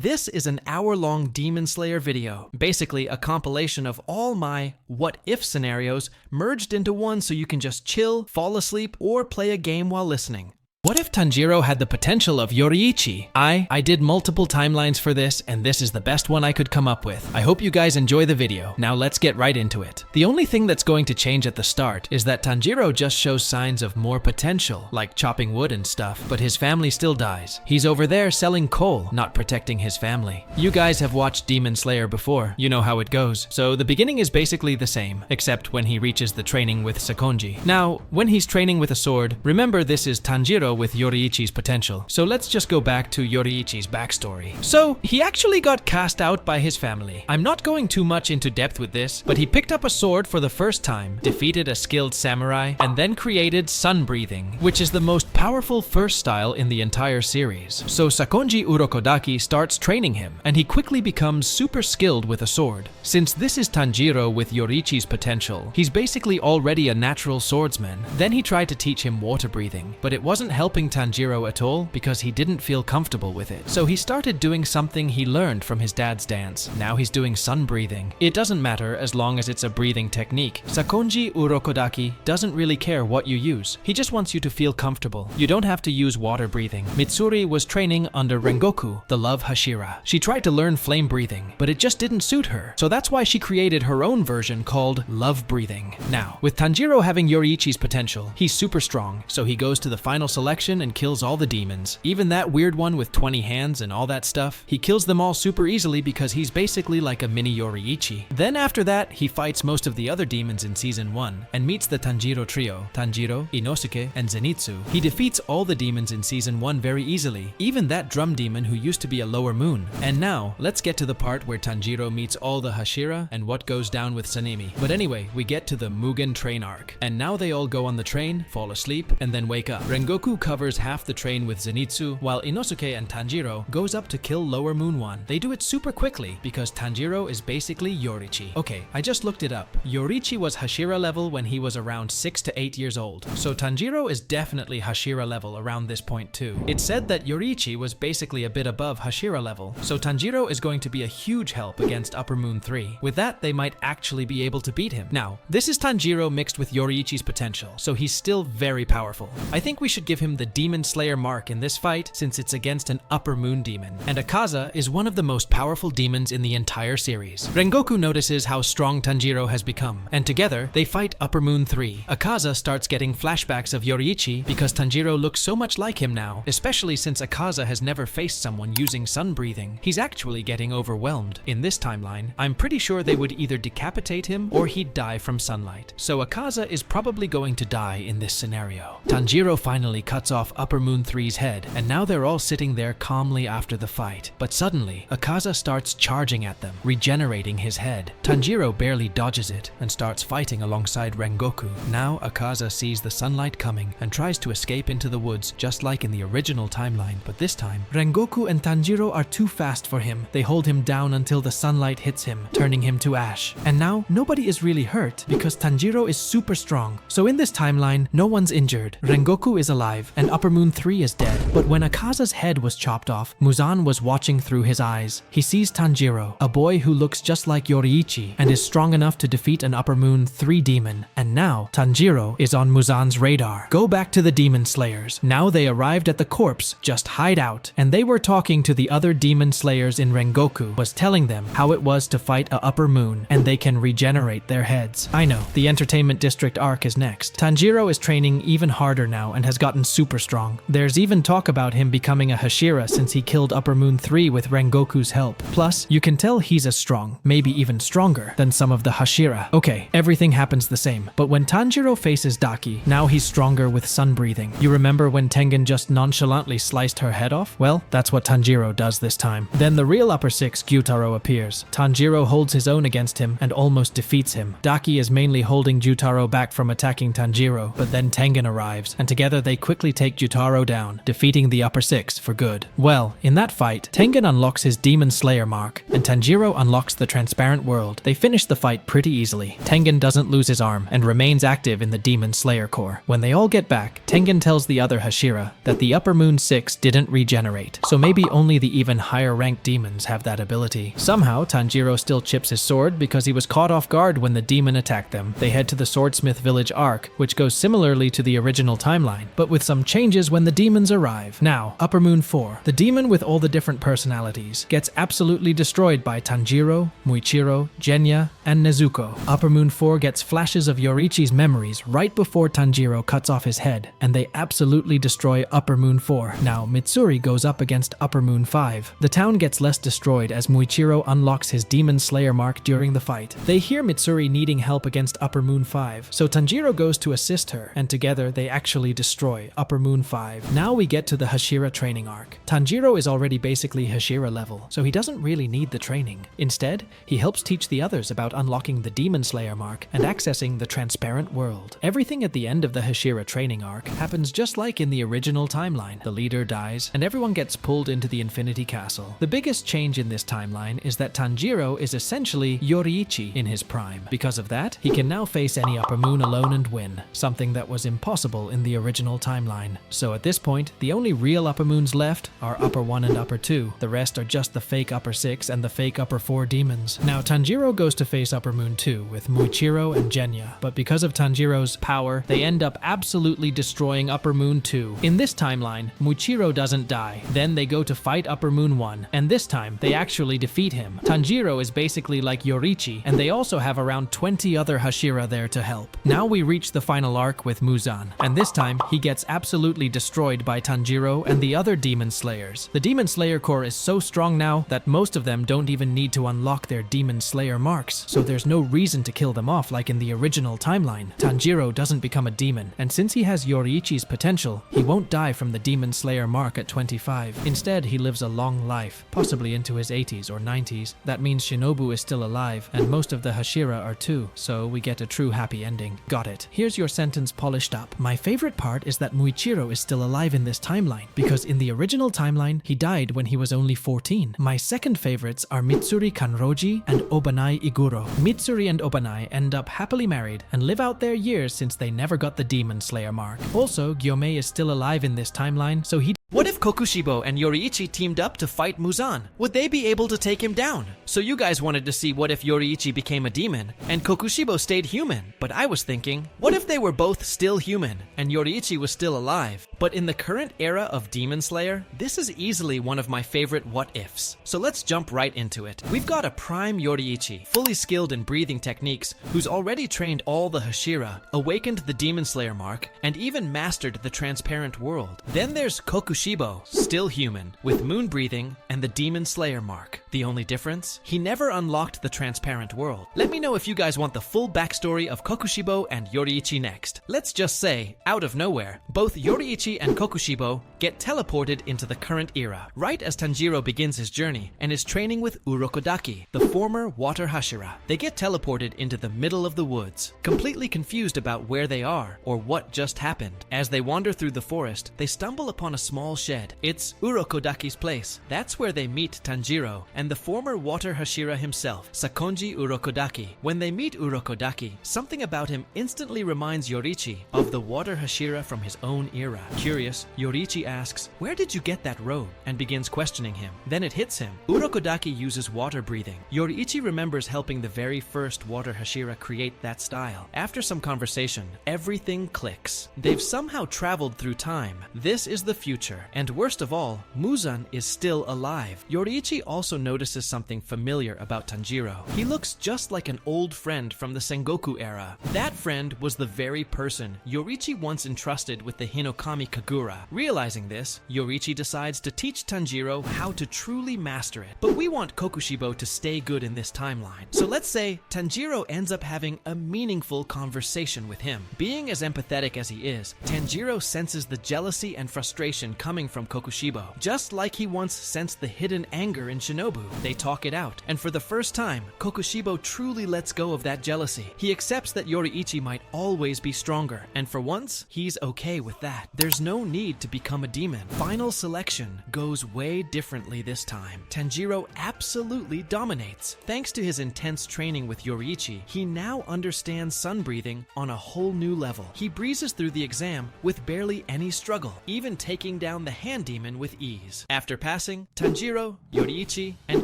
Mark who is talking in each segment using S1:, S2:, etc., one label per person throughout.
S1: This is an hour-long Demon Slayer video, basically a compilation of all my what-if scenarios merged into one so you can just chill, fall asleep, or play a game while listening. What if Tanjiro had the potential of Yoriichi? I did multiple timelines for this, and this is the best one I could come up with. I hope you guys enjoy the video. Now let's get right into it. The only thing that's going to change at the start is that Tanjiro just shows signs of more potential, like chopping wood and stuff, but his family still dies. He's over there selling coal, not protecting his family. You guys have watched Demon Slayer before. You know how it goes. So the beginning is basically the same, except when he reaches the training with Sakonji. Now, when he's training with a sword, remember this is Tanjiro with Yoriichi's potential. So let's just go back to Yoriichi's backstory. So he actually got cast out by his family. I'm not going too much into depth with this, but he picked up a sword for the first time, defeated a skilled samurai, and then created sun breathing, which is the most powerful first style in the entire series. So Sakonji Urokodaki starts training him, and he quickly becomes super skilled with a sword. Since this is Tanjiro with Yoriichi's potential, he's basically already a natural swordsman. Then he tried to teach him water breathing, but it wasn't helping Tanjiro at all because he didn't feel comfortable with it. So he started doing something he learned from his dad's dance. Now he's doing sun breathing. It doesn't matter as long as it's a breathing technique. Sakonji Urokodaki doesn't really care what you use. He just wants you to feel comfortable. You don't have to use water breathing. Mitsuri was training under Rengoku, the love Hashira. She tried to learn flame breathing, but it just didn't suit her. So that's why she created her own version called love breathing. Now, with Tanjiro having Yoriichi's potential, he's super strong, so he goes to the final selection and kills all the demons. Even that weird one with 20 hands and all that stuff, he kills them all super easily because he's basically like a mini Yoriichi. Then after that, he fights most of the other demons in season 1 and meets the Tanjiro trio, Tanjiro, Inosuke, and Zenitsu. He defeats all the demons in season 1 very easily, even that drum demon who used to be a lower moon. And now, let's get to the part where Tanjiro meets all the Hashira and what goes down with Sanemi. But anyway, we get to the Mugen train arc. And now they all go on the train, fall asleep, and then wake up. Rengoku covers half the train with Zenitsu, while Inosuke and Tanjiro goes up to kill Lower Moon One. They do it super quickly because Tanjiro is basically Yoriichi. Okay, I just looked it up. Yoriichi was Hashira level when he was around 6 to 8 years old. So Tanjiro is definitely Hashira level around this point too. It said that Yoriichi was basically a bit above Hashira level, so Tanjiro is going to be a huge help against Upper Moon 3. With that, they might actually be able to beat him. Now, this is Tanjiro mixed with Yoriichi's potential, so he's still very powerful. I think we should give him the Demon Slayer mark in this fight since it's against an Upper Moon demon. And Akaza is one of the most powerful demons in the entire series. Rengoku notices how strong Tanjiro has become, and together they fight Upper Moon 3. Akaza starts getting flashbacks of Yoriichi because Tanjiro looks so much like him now, especially since Akaza has never faced someone using sun breathing. He's actually getting overwhelmed. In this timeline, I'm pretty sure they would either decapitate him or he'd die from sunlight. So Akaza is probably going to die in this scenario. Tanjiro finally cuts off Upper Moon 3's head, and now they're all sitting there calmly after the fight. But suddenly, Akaza starts charging at them, regenerating his head. Tanjiro barely dodges it and starts fighting alongside Rengoku. Now Akaza sees the sunlight coming and tries to escape into the woods just like in the original timeline, but this time, Rengoku and Tanjiro are too fast for him. They hold him down until the sunlight hits him, turning him to ash. And now, nobody is really hurt because Tanjiro is super strong. So in this timeline, no one's injured. Rengoku is alive, and Upper Moon 3 is dead. But when Akaza's head was chopped off, Muzan was watching through his eyes. He sees Tanjiro, a boy who looks just like Yoriichi and is strong enough to defeat an Upper Moon 3 demon. And now, Tanjiro is on Muzan's radar. Go back to the Demon Slayers. Now they arrived at the corpse, just hide out. And they were talking to the other Demon Slayers in Rengoku, was telling them how it was to fight a Upper Moon, and they can regenerate their heads. I know, the Entertainment District arc is next. Tanjiro is training even harder now and has gotten super strong. There's even talk about him becoming a Hashira since he killed Upper Moon 3 with Rengoku's help. Plus, you can tell he's as strong, maybe even stronger, than some of the Hashira. Okay, everything happens the same, but when Tanjiro faces Daki, now he's stronger with sun breathing. You remember when Tengen just nonchalantly sliced her head off? Well, that's what Tanjiro does this time. Then the real Upper 6 Gyutaro appears. Tanjiro holds his own against him and almost defeats him. Daki is mainly holding Gyutaro back from attacking Tanjiro, but then Tengen arrives, and together they quickly quickly take Jutaro down, defeating the upper six for good. Well, in that fight, Tengen unlocks his Demon Slayer mark, and Tanjiro unlocks the transparent world. They finish the fight pretty easily. Tengen doesn't lose his arm and remains active in the Demon Slayer core. When they all get back, Tengen tells the other Hashira that the Upper Moon 6 didn't regenerate, so maybe only the even higher ranked demons have that ability. Somehow, Tanjiro still chips his sword because he was caught off guard when the demon attacked them. They head to the Swordsmith Village arc, which goes similarly to the original timeline, but with some changes when the demons arrive. Now, Upper Moon 4, the demon with all the different personalities, gets absolutely destroyed by Tanjiro, Muichiro, Genya, and Nezuko. Upper Moon 4 gets flashes of Yoriichi's memories right before Tanjiro cuts off his head, and they absolutely destroy Upper Moon 4. Now, Mitsuri goes up against Upper Moon 5. The town gets less destroyed as Muichiro unlocks his Demon Slayer mark during the fight. They hear Mitsuri needing help against Upper Moon 5, so Tanjiro goes to assist her, and together they actually destroy Upper Moon 5. Now we get to the Hashira training arc. Tanjiro is already basically Hashira level, so he doesn't really need the training. Instead, he helps teach the others about unlocking the Demon Slayer mark and accessing the transparent world. Everything at the end of the Hashira training arc happens just like in the original timeline. The leader dies, and everyone gets pulled into the Infinity Castle. The biggest change in this timeline is that Tanjiro is essentially Yoriichi in his prime. Because of that, he can now face any Upper Moon alone and win, something that was impossible in the original timeline. So at this point, the only real Upper Moons left are Upper 1 and Upper 2. The rest are just the fake Upper 6 and the fake Upper 4 demons. Now Tanjiro goes to face Upper Moon 2 with Muichiro and Genya, but because of Tanjiro's power, they end up absolutely destroying Upper Moon 2. In this timeline, Muichiro doesn't die. Then they go to fight Upper Moon 1, and this time, they actually defeat him. Tanjiro is basically like Yoriichi, and they also have around 20 other Hashira there to help. Now we reach the final arc with Muzan, and this time, he gets absolutely destroyed by Tanjiro and the other Demon Slayers. The Demon Slayer core is so strong now that most of them don't even need to unlock their Demon Slayer marks, so there's no reason to kill them off like in the original timeline. Tanjiro doesn't become a demon, and since he has Yoriichi's potential, he won't die from the Demon Slayer mark at 25. Instead, he lives a long life, possibly into his 80s or 90s. That means Shinobu is still alive, and most of the Hashira are too, so we get a true happy ending. Got it. Here's your sentence polished up. My favorite part is that Muichiro is still alive in this timeline, because in the original timeline, he died when he was only 14. My second favorites are Mitsuri Kanroji and Obanai Iguro. Mitsuri and Obanai end up happily married and live out their years since they never got the Demon Slayer mark. Also, Gyomei is still alive in this timeline, so he...
S2: What if Kokushibo and Yoriichi teamed up to fight Muzan? Would they be able to take him down? So you guys wanted to see what if Yoriichi became a demon and Kokushibo stayed human. But I was thinking, what if they were both still human and Yoriichi was still alive? But in the current era of Demon Slayer, this is easily one of my favorite what ifs. So let's jump right into it. We've got a prime Yoriichi, fully skilled in breathing techniques, who's already trained all the Hashira, awakened the Demon Slayer mark, and even mastered the transparent world. Then there's Kokushibo, still human, with moon breathing and the Demon Slayer mark. The only difference? He never unlocked the transparent world. Let me know if you guys want the full backstory of Kokushibo and Yoriichi next. Let's just say, out of nowhere, both Yoriichi and Kokushibo get teleported into the current era, right as Tanjiro begins his journey and is training with Urokodaki, the former water Hashira. They get teleported into the middle of the woods, completely confused about where they are or what just happened. As they wander through the forest, they stumble upon a small shed. It's Urokodaki's place. That's where they meet Tanjiro and the former water Hashira himself, Sakonji Urokodaki. When they meet Urokodaki, something about him instantly reminds Yoriichi of the water Hashira from his own era. Curious, Yoriichi asks, "Where did you get that robe?" and begins questioning him. Then it hits him. Urokodaki uses water breathing. Yoriichi remembers helping the very first water Hashira create that style. After some conversation, everything clicks. They've somehow traveled through time. This is the future. And worst of all, Muzan is still alive. Yoriichi also notices something familiar about Tanjiro. He looks just like an old friend from the Sengoku era. That friend was the very person Yoriichi once entrusted with the Hinokami Kagura. Realizing this, Yoriichi decides to teach Tanjiro how to truly master it. But we want Kokushibo to stay good in this timeline. So let's say Tanjiro ends up having a meaningful conversation with him. Being as empathetic as he is, Tanjiro senses the jealousy and frustration
S1: coming from Kokushibo. Just like he once sensed the hidden anger in Shinobu, they talk it out, and for the first time, Kokushibo truly lets go of that jealousy. He accepts that Yoriichi might always be stronger, and for once, he's okay with that. There's no need to become a demon. Final selection goes way differently this time. Tanjiro absolutely dominates. Thanks to his intense training with Yoriichi, he now understands sun breathing on a whole new level. He breezes through the exam with barely any struggle, even taking down the hand demon with ease. After passing, Tanjiro, Yoriichi, and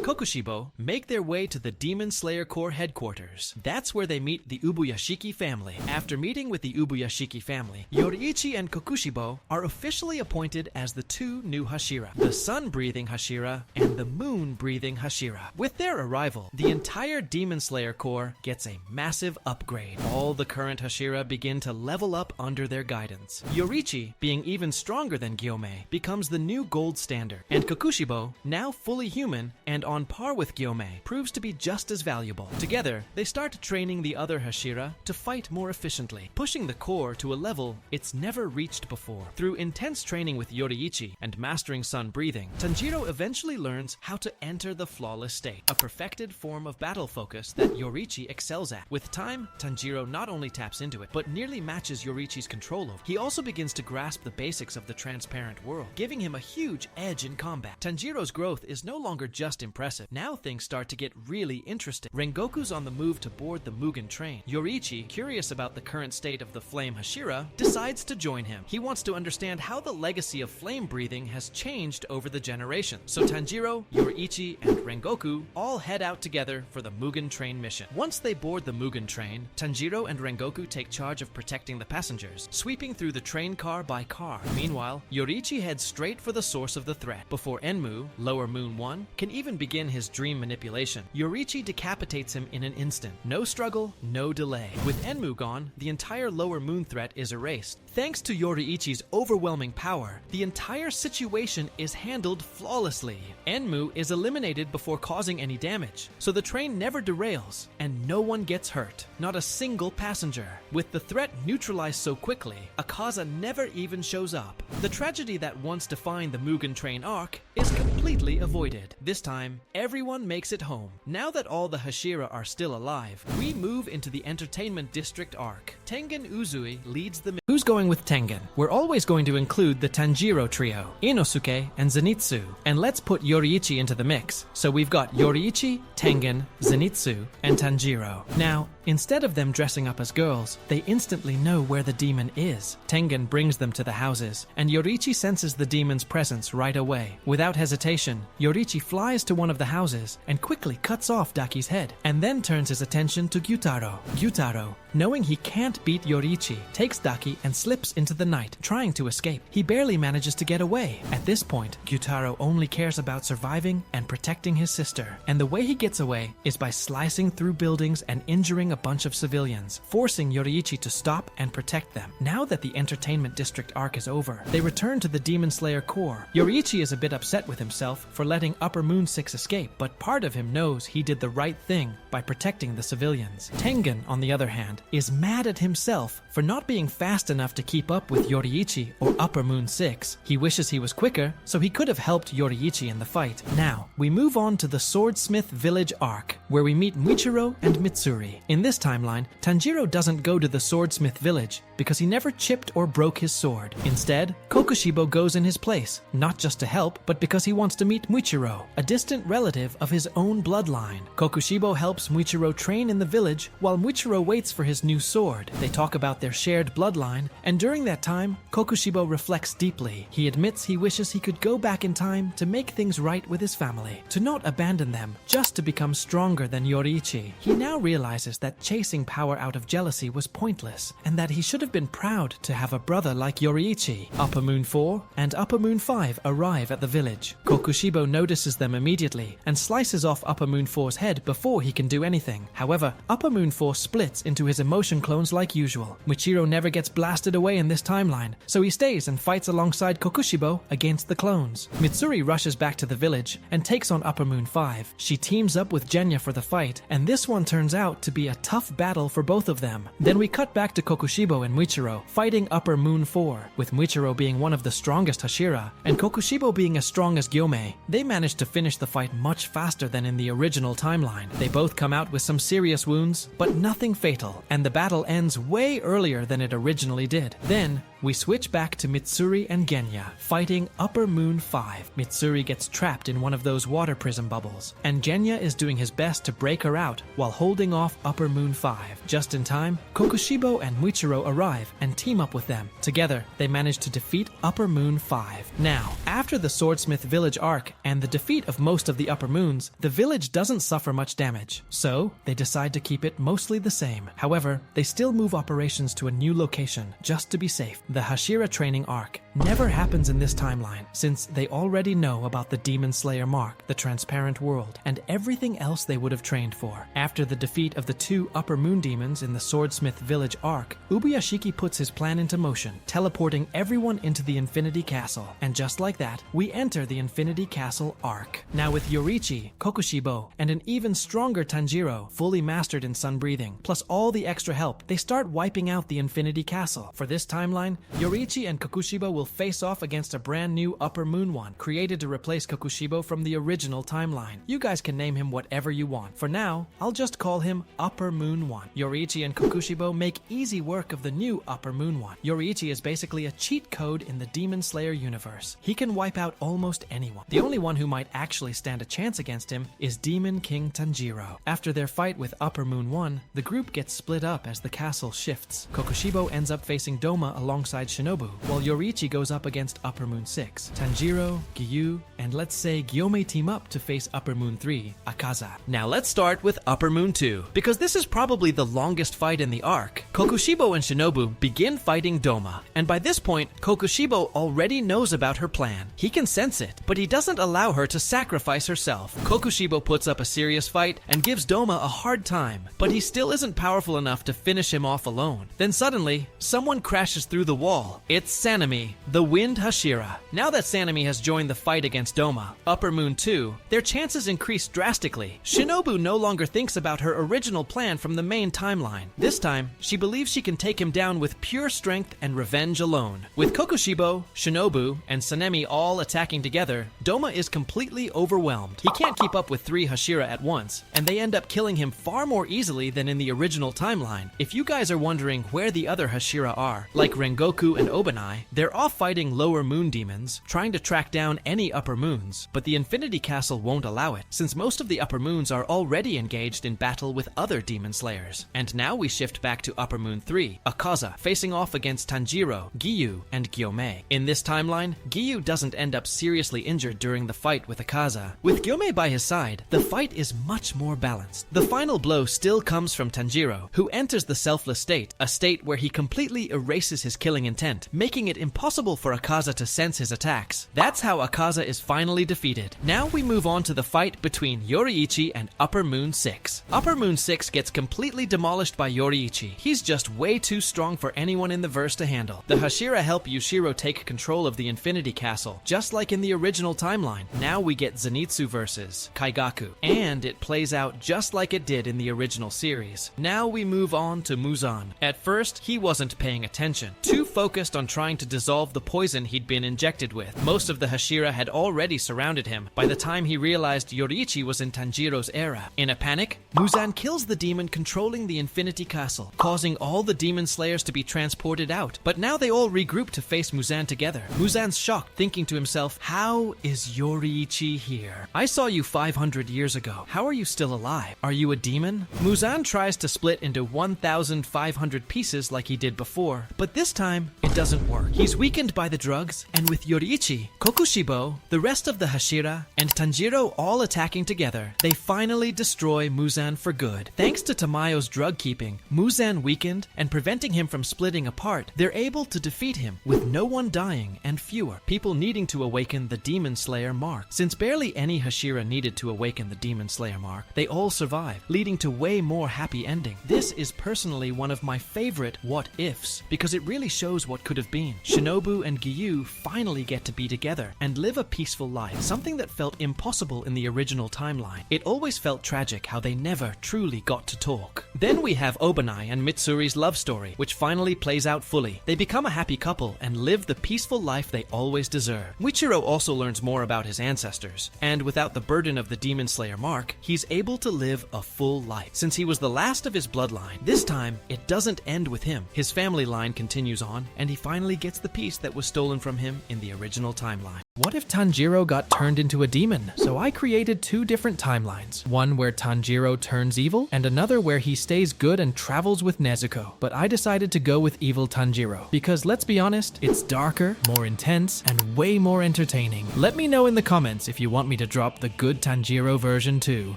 S1: Kokushibo make their way to the Demon Slayer Corps headquarters. That's where they meet the Ubuyashiki family. After meeting with the Ubuyashiki family, Yoriichi and Kokushibo are officially appointed as the two new Hashira, the sun-breathing Hashira and the moon-breathing Hashira. With their arrival, the entire Demon Slayer Corps gets a massive upgrade. All the current Hashira begin to level up under their guidance. Yoriichi, being even stronger than Gyomei, becomes the new gold standard, and Kokushibo, now fully human and on par with Gyomei, proves to be just as valuable. Together, they start training the other Hashira to fight more efficiently, pushing the Corps to a level it's never reached before. Through intense training with Yoriichi and mastering sun breathing, Tanjiro eventually learns how to enter the flawless state, a perfected form of battle focus that Yoriichi excels at. With time, Tanjiro not only taps into it, but nearly matches Yoriichi's control over it. He also begins to grasp the basics of the transparent world, giving him a huge edge in combat. Tanjiro's growth is no longer just impressive. Now things start to get really interesting. Rengoku's on the move to board the Mugen train. Yoriichi, curious about the current state of the Flame Hashira, decides to join him. He wants to understand how the legacy of flame breathing has changed over the generations. So Tanjiro, Yoriichi, and Rengoku all head out together for the Mugen train mission. Once they board the Mugen train, Tanjiro and Rengoku take charge of protecting the passengers, sweeping through the train car by car. Meanwhile, Yoriichi heads straight for the source of the threat. Before Enmu, Lower Moon 1, can even begin his dream manipulation, Yoriichi decapitates him in an instant. No struggle, no delay. With Enmu gone, the entire Lower Moon threat is erased. Thanks to Yoriichi's overwhelming power, the entire situation is handled flawlessly. Enmu is eliminated before causing any damage, so the train never derails, and no one gets hurt. Not a single passenger. With the threat neutralized so quickly, Akaza never even shows up. The tragedy that once defined the Mugen train arc is completely avoided. This time, everyone makes it home. Now that all the Hashira are still alive, we move into the Entertainment District arc. Tengen Uzui leads the... Who's going with Tengen? We're always going to include the Tanjiro trio, Inosuke and Zenitsu, and let's put Yoriichi into the mix. So we've got Yoriichi, Tengen, Zenitsu, and Tanjiro. Now, instead of them dressing up as girls, they instantly know where the demon is. Tengen brings them to the houses, and Yoriichi senses the demon's presence right away. Without hesitation, Yoriichi flies to one of the houses and quickly cuts off Daki's head, and then turns his attention to Gyutaro. Gyutaro, knowing he can't beat Yoriichi, takes Daki and slips into the night, trying to escape. He barely manages to get away. At this point, Gyutaro only cares about surviving and protecting his sister, and the way he gets away is by slicing through buildings and injuring a bunch of civilians, forcing Yoriichi to stop and protect them. Now that the Entertainment District arc is over, they return to the Demon Slayer Corps. Yoriichi is a bit upset with himself for letting Upper Moon 6 escape, but part of him knows he did the right thing by protecting the civilians. Tengen, on the other hand, is mad at himself for not being fast enough to keep up with Yoriichi or Upper Moon 6. He wishes he was quicker, so he could have helped Yoriichi in the fight. Now, we move on to the Swordsmith Village arc, where we meet Muichiro and Mitsuri. In this timeline, Tanjiro doesn't go to the Swordsmith Village because he never chipped or broke his sword. Instead, Kokushibo goes in his place, not just to help, but because he wants to meet Muichiro, a distant relative of his own bloodline. Kokushibo helps Muichiro train in the village while Muichiro waits for his new sword. They talk about their shared bloodline, and during that time, Kokushibo reflects deeply. He admits he wishes he could go back in time to make things right with his family, to not abandon them just to become stronger than Yoriichi. He now realizes that chasing power out of jealousy was pointless, and that he should have been proud to have a brother like Yoriichi. Upper Moon 4 and Upper Moon 5 arrive at the village. Kokushibo notices them immediately and slices off Upper Moon 4's head before he can do anything. However, Upper Moon 4 splits into his his emotion clones like usual. Michiro never gets blasted away in this timeline, so he stays and fights alongside Kokushibo against the clones. Mitsuri rushes back to the village and takes on Upper Moon 5. She teams up with Genya for the fight, and this one turns out to be a tough battle for both of them. Then we cut back to Kokushibo and Michiro fighting Upper Moon 4, with Michiro being one of the strongest Hashira, and Kokushibo being as strong as Gyomei. They managed to finish the fight much faster than in the original timeline. They both come out with some serious wounds, but nothing fatal, and the battle ends way earlier than it originally did. Then, we switch back to Mitsuri and Genya fighting Upper Moon 5. Mitsuri gets trapped in one of those water prism bubbles, and Genya is doing his best to break her out while holding off Upper Moon 5. Just in time, Kokushibo and Michiro arrive and team up with them. Together, they manage to defeat Upper Moon 5. Now, after the Swordsmith Village arc and the defeat of most of the Upper Moons, the village doesn't suffer much damage, so they decide to keep it mostly the same. However, they still move operations to a new location just to be safe. The Hashira training arc never happens in this timeline, since they already know about the Demon Slayer mark, the transparent world, and everything else they would have trained for. After the defeat of the 2 Upper Moon demons in the Swordsmith Village arc, Ubuyashiki puts his plan into motion, teleporting everyone into the Infinity Castle. And just like that, we enter the Infinity Castle arc. Now with Yoriichi, Kokushibo, and an even stronger Tanjiro fully mastered in sun breathing, plus all the extra help, they start wiping out the Infinity Castle. For this timeline, Yoriichi and Kokushibo will face off against a brand new Upper Moon one, created to replace Kokushibo from the original timeline. You guys can name him whatever you want. For now, I'll just call him Upper Moon 1. Yoriichi and Kokushibo make easy work of the new Upper Moon 1. Yoriichi is basically a cheat code in the Demon Slayer universe. He can wipe out almost anyone. The only one who might actually stand a chance against him is Demon King Tanjiro. After their fight with Upper Moon 1, the group gets split up as the castle shifts. Kokushibo ends up facing Doma alongside Shinobu, while Yoriichi goes up against Upper Moon 6. Tanjiro, Giyu, and let's say Gyomei team up to face Upper Moon 3, Akaza.
S2: Now let's start with Upper Moon 2, because this is probably the longest fight in the arc. Kokushibo and Shinobu begin fighting Doma, and by this point, Kokushibo already knows about her plan. He can sense it, but he doesn't allow her to sacrifice herself. Kokushibo puts up a serious fight and gives Doma a hard time, but he still isn't powerful enough to finish him off alone. Then suddenly, someone crashes through the wall. It's Sanemi, the Wind Hashira. Now that Sanemi has joined the fight against Doma, Upper Moon 2, their chances increase drastically. Shinobu no longer thinks about her original plan from the main timeline. This time, she believes she can take him down with pure strength and revenge alone. With Kokushibo, Shinobu, and Sanemi all attacking together, Doma is completely overwhelmed. He can't keep up with 3 Hashira at once, and they end up killing him far more easily than in the original timeline. If you guys are wondering where the other Hashira are, like Rengoku and Obanai, they're off fighting lower moon demons, trying to track down any upper moons, but the Infinity Castle won't allow it, since most of the upper moons are already engaged in battle with other demon slayers. And now we shift back to Upper Moon 3, Akaza, facing off against Tanjiro, Giyu, and Gyomei. In this timeline, Giyu doesn't end up seriously injured during the fight with Akaza. With Gyomei by his side, the fight is much more balanced. The final blow still comes from Tanjiro, who enters the selfless state, a state where he completely erases his killing intent, making it impossible for Akaza to sense his attacks. That's how Akaza is finally defeated. Now we move on to the fight between Yoriichi and Upper Moon 6. Upper Moon 6 gets completely demolished by Yoriichi. He's just way too strong for anyone in the verse to handle. The Hashira help Yushiro take control of the Infinity Castle, just like in the original timeline. Now we get Zenitsu versus Kaigaku, and it plays out just like it did in the original series. Now we move on to Muzan. At first, he wasn't paying attention, too focused on trying to dissolve the poison he'd been injected with. Most of the Hashira had already surrounded him by the time he realized Yoriichi was in Tanjiro's era. In a panic, Muzan kills the demon controlling the Infinity Castle, causing all the demon slayers to be transported out. But now they all regroup to face Muzan together. Muzan's shocked, thinking to himself, how is Yoriichi here? I saw you 500 years ago. How are you still alive? Are you a demon? Muzan tries to split into 1,500 pieces like he did before, but this time time, it doesn't work. He's weakened by the drugs, and with Yoriichi, Kokushibo, the rest of the Hashira, and Tanjiro all attacking together, they finally destroy Muzan for good. Thanks to Tamayo's drug keeping, Muzan weakened, and preventing him from splitting apart, they're able to defeat him, with no one dying and fewer people needing to awaken the Demon Slayer mark. Since barely any Hashira needed to awaken the Demon Slayer mark, they all survive, leading to way more happy ending. This is personally one of my favorite what-ifs, because it really shows what could have been. Shinobu and Giyu finally get to be together and live a peaceful life, something that felt impossible in the original timeline. It always felt tragic how they never truly got to talk. Then we have Obanai and Mitsuri's love story, which finally plays out fully. They become a happy couple and live the peaceful life they always deserve. Muichiro also learns more about his ancestors, and without the burden of the Demon Slayer mark, he's able to live a full life. Since he was the last of his bloodline, this time it doesn't end with him. His family line continues on, and he finally gets the piece that was stolen from him in the original timeline.
S1: What if Tanjiro got turned into a demon? So I created two different timelines. One where Tanjiro turns evil, and another where he stays good and travels with Nezuko. But I decided to go with evil Tanjiro, because let's be honest, it's darker, more intense, and way more entertaining. Let me know in the comments if you want me to drop the good Tanjiro version too.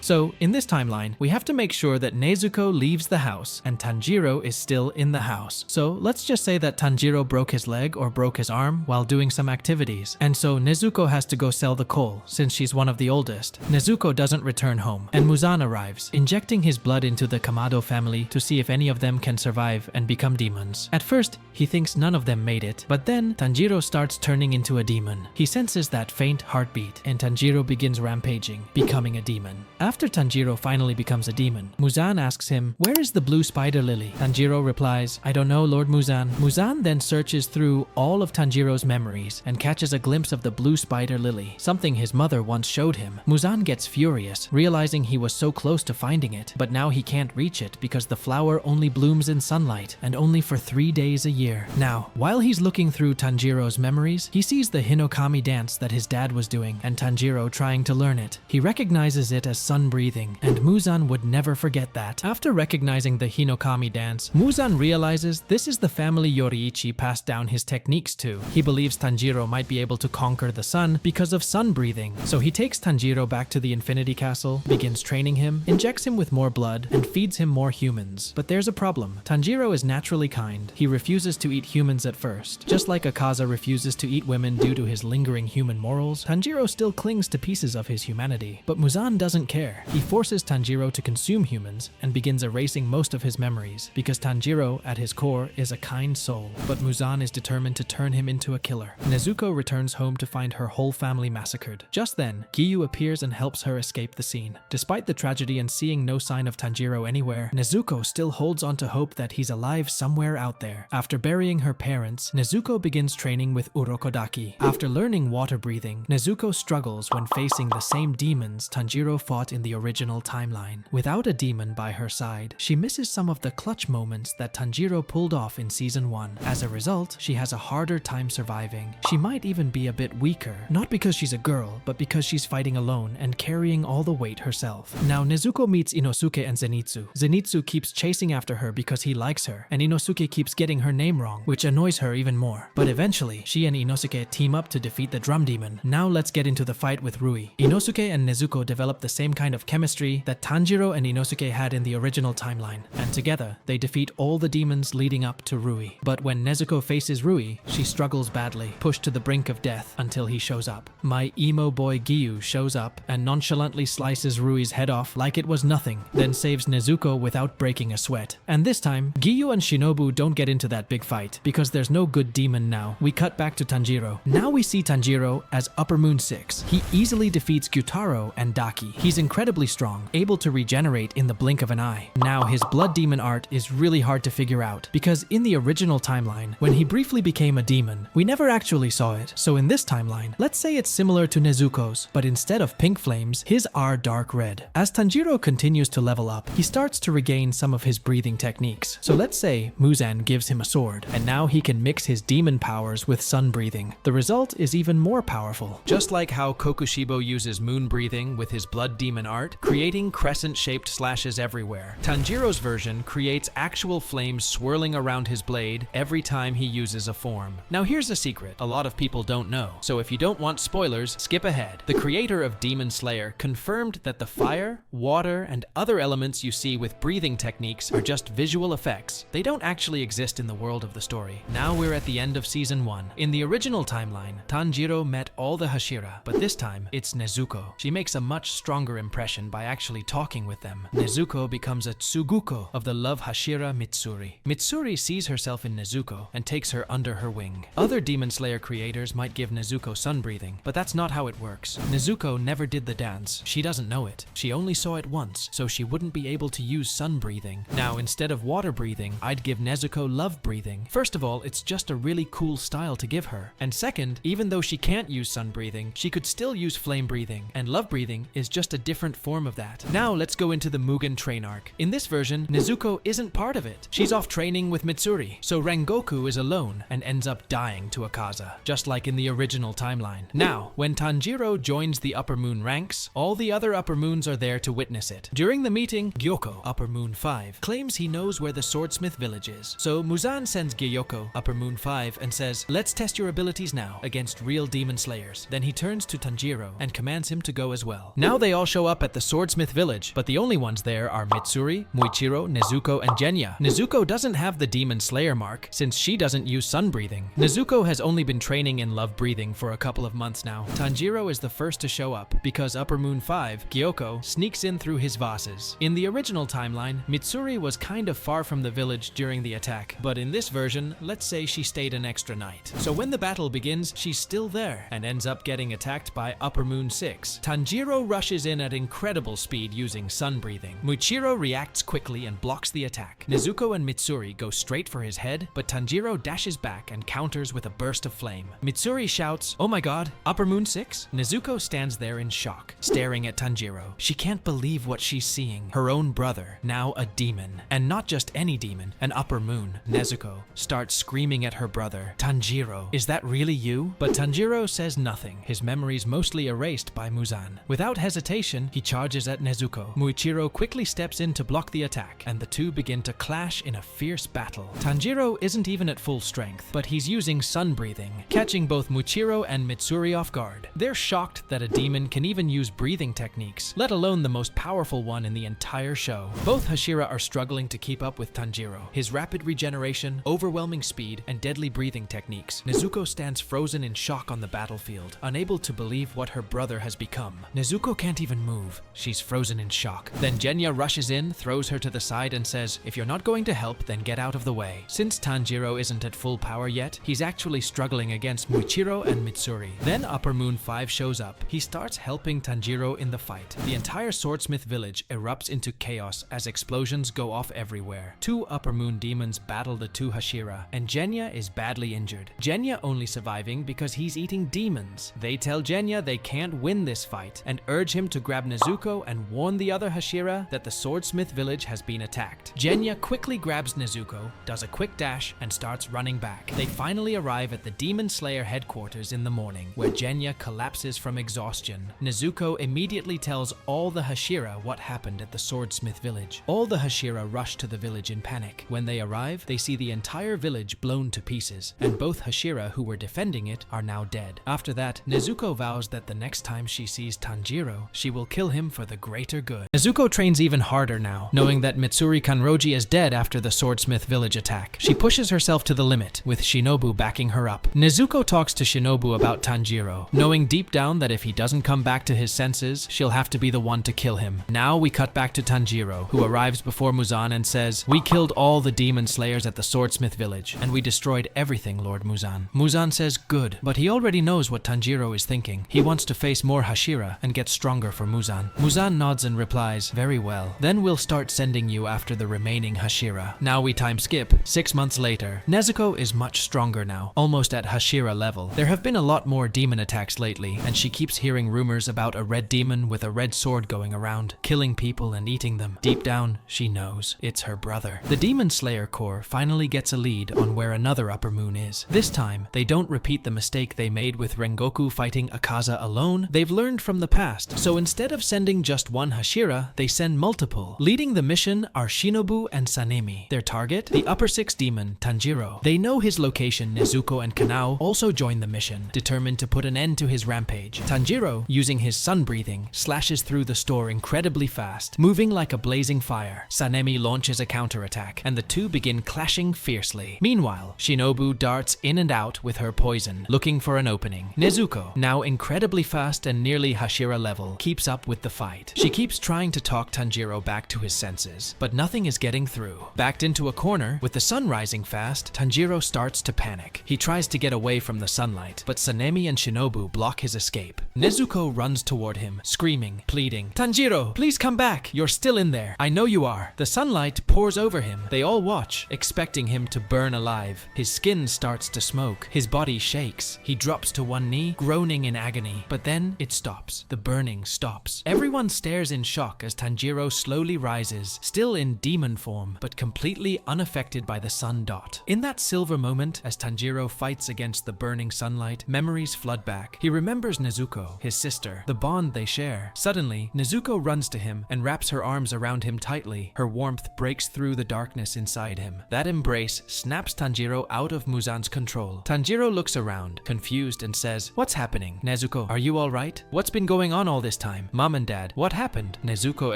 S1: So in this timeline, we have to make sure that Nezuko leaves the house, and Tanjiro is still in the house. So let's just say that Tanjiro broke his leg or broke his arm while doing some activities, and so Nezuko has to go sell the coal, since she's one of the oldest. Nezuko doesn't return home, and Muzan arrives, injecting his blood into the Kamado family to see if any of them can survive and become demons. At first, he thinks none of them made it, but then Tanjiro starts turning into a demon. He senses that faint heartbeat, and Tanjiro begins rampaging, becoming a demon. After Tanjiro finally becomes a demon, Muzan asks him, "Where is the blue spider lily?" Tanjiro replies, "I don't know, Lord Muzan." Muzan then searches through all of Tanjiro's memories and catches a glimpse of the blue spider lily, something his mother once showed him. Muzan gets furious, realizing he was so close to finding it, but now he can't reach it because the flower only blooms in sunlight, and only for 3 days a year. Now, while he's looking through Tanjiro's memories, he sees the Hinokami dance that his dad was doing, and Tanjiro trying to learn it. He recognizes it as sun breathing, and Muzan would never forget that. After recognizing the Hinokami dance, Muzan realizes this is the family Yoriichi passed down his techniques to. He believes Tanjiro might be able to conquer the sun because of sun breathing. So he takes Tanjiro back to the Infinity Castle, begins training him, injects him with more blood, and feeds him more humans. But there's a problem. Tanjiro is naturally kind. He refuses to eat humans at first. Just like Akaza refuses to eat women due to his lingering human morals, Tanjiro still clings to pieces of his humanity. But Muzan doesn't care. He forces Tanjiro to consume humans and begins erasing most of his memories, because Tanjiro, at his core, is a kind soul. But Muzan is determined to turn him into a killer. Nezuko returns home to find her whole family massacred. Just then, Giyu appears and helps her escape the scene. Despite the tragedy and seeing no sign of Tanjiro anywhere, Nezuko still holds on to hope that he's alive somewhere out there. After burying her parents, Nezuko begins training with Urokodaki. After learning water breathing, Nezuko struggles when facing the same demons Tanjiro fought in the original timeline. Without a demon by her side, she misses some of the clutch moments that Tanjiro pulled off in Season 1. As a result, she has a harder time surviving. She might even be a bit weaker, not because she's a girl, but because she's fighting alone and carrying all the weight herself. Now Nezuko meets Inosuke and Zenitsu. Zenitsu keeps chasing after her because he likes her, and Inosuke keeps getting her name wrong, which annoys her even more. But eventually, she and Inosuke team up to defeat the drum demon. Now let's get into the fight with Rui. Inosuke and Nezuko develop the same kind of chemistry that Tanjiro and Inosuke had in the original timeline, and together, they defeat all the demons leading up to Rui. But when Nezuko faces Rui, she struggles badly, pushed to the brink of death until he shows up. My emo boy Giyu shows up and nonchalantly slices Rui's head off like it was nothing, then saves Nezuko without breaking a sweat. And this time, Giyu and Shinobu don't get into that big fight, because there's no good demon now. We cut back to Tanjiro. Now we see Tanjiro as Upper Moon 6. He easily defeats Gyutaro and Daki. He's incredibly strong, able to regenerate in the blink of an eye. Now his blood demon art is really hard to figure out, because in the original timeline, when he briefly became a demon, we never actually saw it. So in this timeline, timeline. Let's say it's similar to Nezuko's, but instead of pink flames, his are dark red. As Tanjiro continues to level up, he starts to regain some of his breathing techniques. So let's say Muzan gives him a sword, and now he can mix his demon powers with sun breathing. The result is even more powerful. Just like how Kokushibo uses moon breathing with his blood demon art, creating crescent-shaped slashes everywhere, Tanjiro's version creates actual flames swirling around his blade every time he uses a form. Now here's a secret a lot of people don't know, so if you don't want spoilers, skip ahead. The creator of Demon Slayer confirmed that the fire, water, and other elements you see with breathing techniques are just visual effects. They don't actually exist in the world of the story. Now we're at the end of season 1. In the original timeline, Tanjiro met all the Hashira, but this time it's Nezuko. She makes a much stronger impression by actually talking with them. Nezuko becomes a Tsuguko of the love Hashira Mitsuri. Mitsuri sees herself in Nezuko and takes her under her wing. Other Demon Slayer creators might give Nezuko sun breathing, but that's not how it works. Nezuko never did the dance. She doesn't know it. She only saw it once, so she wouldn't be able to use sun breathing. Now, instead of water breathing, I'd give Nezuko love breathing. First of all, it's just a really cool style to give her. And second, even though she can't use sun breathing, she could still use flame breathing, and love breathing is just a different form of that. Now let's go into the Mugen train arc. In this version, Nezuko isn't part of it. She's off training with Mitsuri, so Rengoku is alone and ends up dying to Akaza, just like in the original timeline. Now, when Tanjiro joins the Upper Moon ranks, all the other Upper Moons are there to witness it. During the meeting, Gyoko, Upper Moon 5, claims he knows where the Swordsmith village is. So Muzan sends Gyoko, Upper Moon 5, and says, "Let's test your abilities now against real demon slayers." Then he turns to Tanjiro and commands him to go as well. Now they all show up at the Swordsmith village, but the only ones there are Mitsuri, Muichiro, Nezuko, and Genya. Nezuko doesn't have the demon slayer mark since she doesn't use sun breathing. Nezuko has only been training in love breathing for a couple of months now. Tanjiro is the first to show up because Upper Moon 5, Gyoko, sneaks in through his vases. In the original timeline, Mitsuri was kind of far from the village during the attack, but in this version, let's say she stayed an extra night. So when the battle begins, she's still there and ends up getting attacked by Upper Moon 6. Tanjiro rushes in at incredible speed using sun breathing. Muichiro reacts quickly and blocks the attack. Nezuko and Mitsuri go straight for his head, but Tanjiro dashes back and counters with a burst of flame. Mitsuri shouts, "Oh my god, Upper Moon 6?" Nezuko stands there in shock, staring at Tanjiro. She can't believe what she's seeing. Her own brother, now a demon. And not just any demon, an Upper Moon. Nezuko starts screaming at her brother, "Tanjiro, is that really you?" But Tanjiro says nothing, his memories mostly erased by Muzan. Without hesitation, he charges at Nezuko. Muichiro quickly steps in to block the attack, and the two begin to clash in a fierce battle. Tanjiro isn't even at full strength, but he's using sun breathing, catching both Muichiro and Mitsuri off guard. They're shocked that a demon can even use breathing techniques, let alone the most powerful one in the entire show. Both Hashira are struggling to keep up with Tanjiro. His rapid regeneration, overwhelming speed, and deadly breathing techniques. Nezuko stands frozen in shock on the battlefield, unable to believe what her brother has become. Nezuko can't even move. She's frozen in shock. Then Genya rushes in, throws her to the side, and says, "If you're not going to help, then get out of the way." Since Tanjiro isn't at full power yet, he's actually struggling against Muichiro and Mitsuri. Then Upper Moon 5 shows up. He starts helping Tanjiro in the fight. The entire Swordsmith village erupts into chaos as explosions go off everywhere. Two Upper Moon demons battle the two Hashira, and Genya is badly injured. Genya only surviving because he's eating demons. They tell Genya they can't win this fight and urge him to grab Nezuko and warn the other Hashira that the Swordsmith village has been attacked. Genya quickly grabs Nezuko, does a quick dash, and starts running back. They finally arrive at the Demon Slayer headquarters in the morning, where Genya collapses from exhaustion. Nezuko immediately tells all the Hashira what happened at the Swordsmith village. All the Hashira rush to the village in panic. When they arrive, they see the entire village blown to pieces, and both Hashira who were defending it are now dead. After that, Nezuko vows that the next time she sees Tanjiro, she will kill him for the greater good. Nezuko trains even harder now, knowing that Mitsuri Kanroji is dead after the Swordsmith village attack. She pushes herself to the limit, with Shinobu backing her up. Nezuko talks to Shinobu about Tanjiro, knowing deep down that if he doesn't come back to his senses, she'll have to be the one to kill him. Now we cut back to Tanjiro, who arrives before Muzan and says, "We killed all the demon slayers at the Swordsmith village, and we destroyed everything, Lord Muzan." Muzan says, "Good," but he already knows what Tanjiro is thinking. He wants to face more Hashira and get stronger for Muzan. Muzan nods and replies, "Very well. Then we'll start sending you after the remaining Hashira." Now we time skip. 6 months later. Nezuko is much stronger now, almost at Hashira level. There have been been a lot more demon attacks lately, and she keeps hearing rumors about a red demon with a red sword going around, killing people and eating them. Deep down, she knows it's her brother. The Demon Slayer Corps finally gets a lead on where another upper moon is. This time, they don't repeat the mistake they made with Rengoku fighting Akaza alone. They've learned from the past, so instead of sending just one Hashira, they send multiple. Leading the mission are Shinobu and Sanemi. Their target? The upper six demon, Tanjiro. They know his location. Nezuko and Kanao also join the mission, determined to put an end to his rampage. Tanjiro, using his sun breathing, slashes through the store incredibly fast, moving like a blazing fire. Sanemi launches a counterattack, and the two begin clashing fiercely. Meanwhile, Shinobu darts in and out with her poison, looking for an opening. Nezuko, now incredibly fast and nearly Hashira level, keeps up with the fight. She keeps trying to talk Tanjiro back to his senses, but nothing is getting through. Backed into a corner, with the sun rising fast, Tanjiro starts to panic. He tries to get away from the sunlight, but Sanemi and Shinobu block his escape. Nezuko runs toward him, screaming, pleading, "Tanjiro, please come back! You're still in there. I know you are." The sunlight pours over him. They all watch, expecting him to burn alive. His skin starts to smoke. His body shakes. He drops to one knee, groaning in agony. But then it stops. The burning stops. Everyone stares in shock as Tanjiro slowly rises, still in demon form, but completely unaffected by the sun dot. In that silver moment, as Tanjiro fights against the burning sunlight, memories flood back. He remembers Nezuko, his sister, the bond they share. Suddenly, Nezuko runs to him and wraps her arms around him tightly. Her warmth breaks through the darkness inside him. That embrace snaps Tanjiro out of Muzan's control. Tanjiro looks around, confused, and says, "What's happening? Nezuko, are you alright? What's been going on all this time? Mom and Dad, what happened?" Nezuko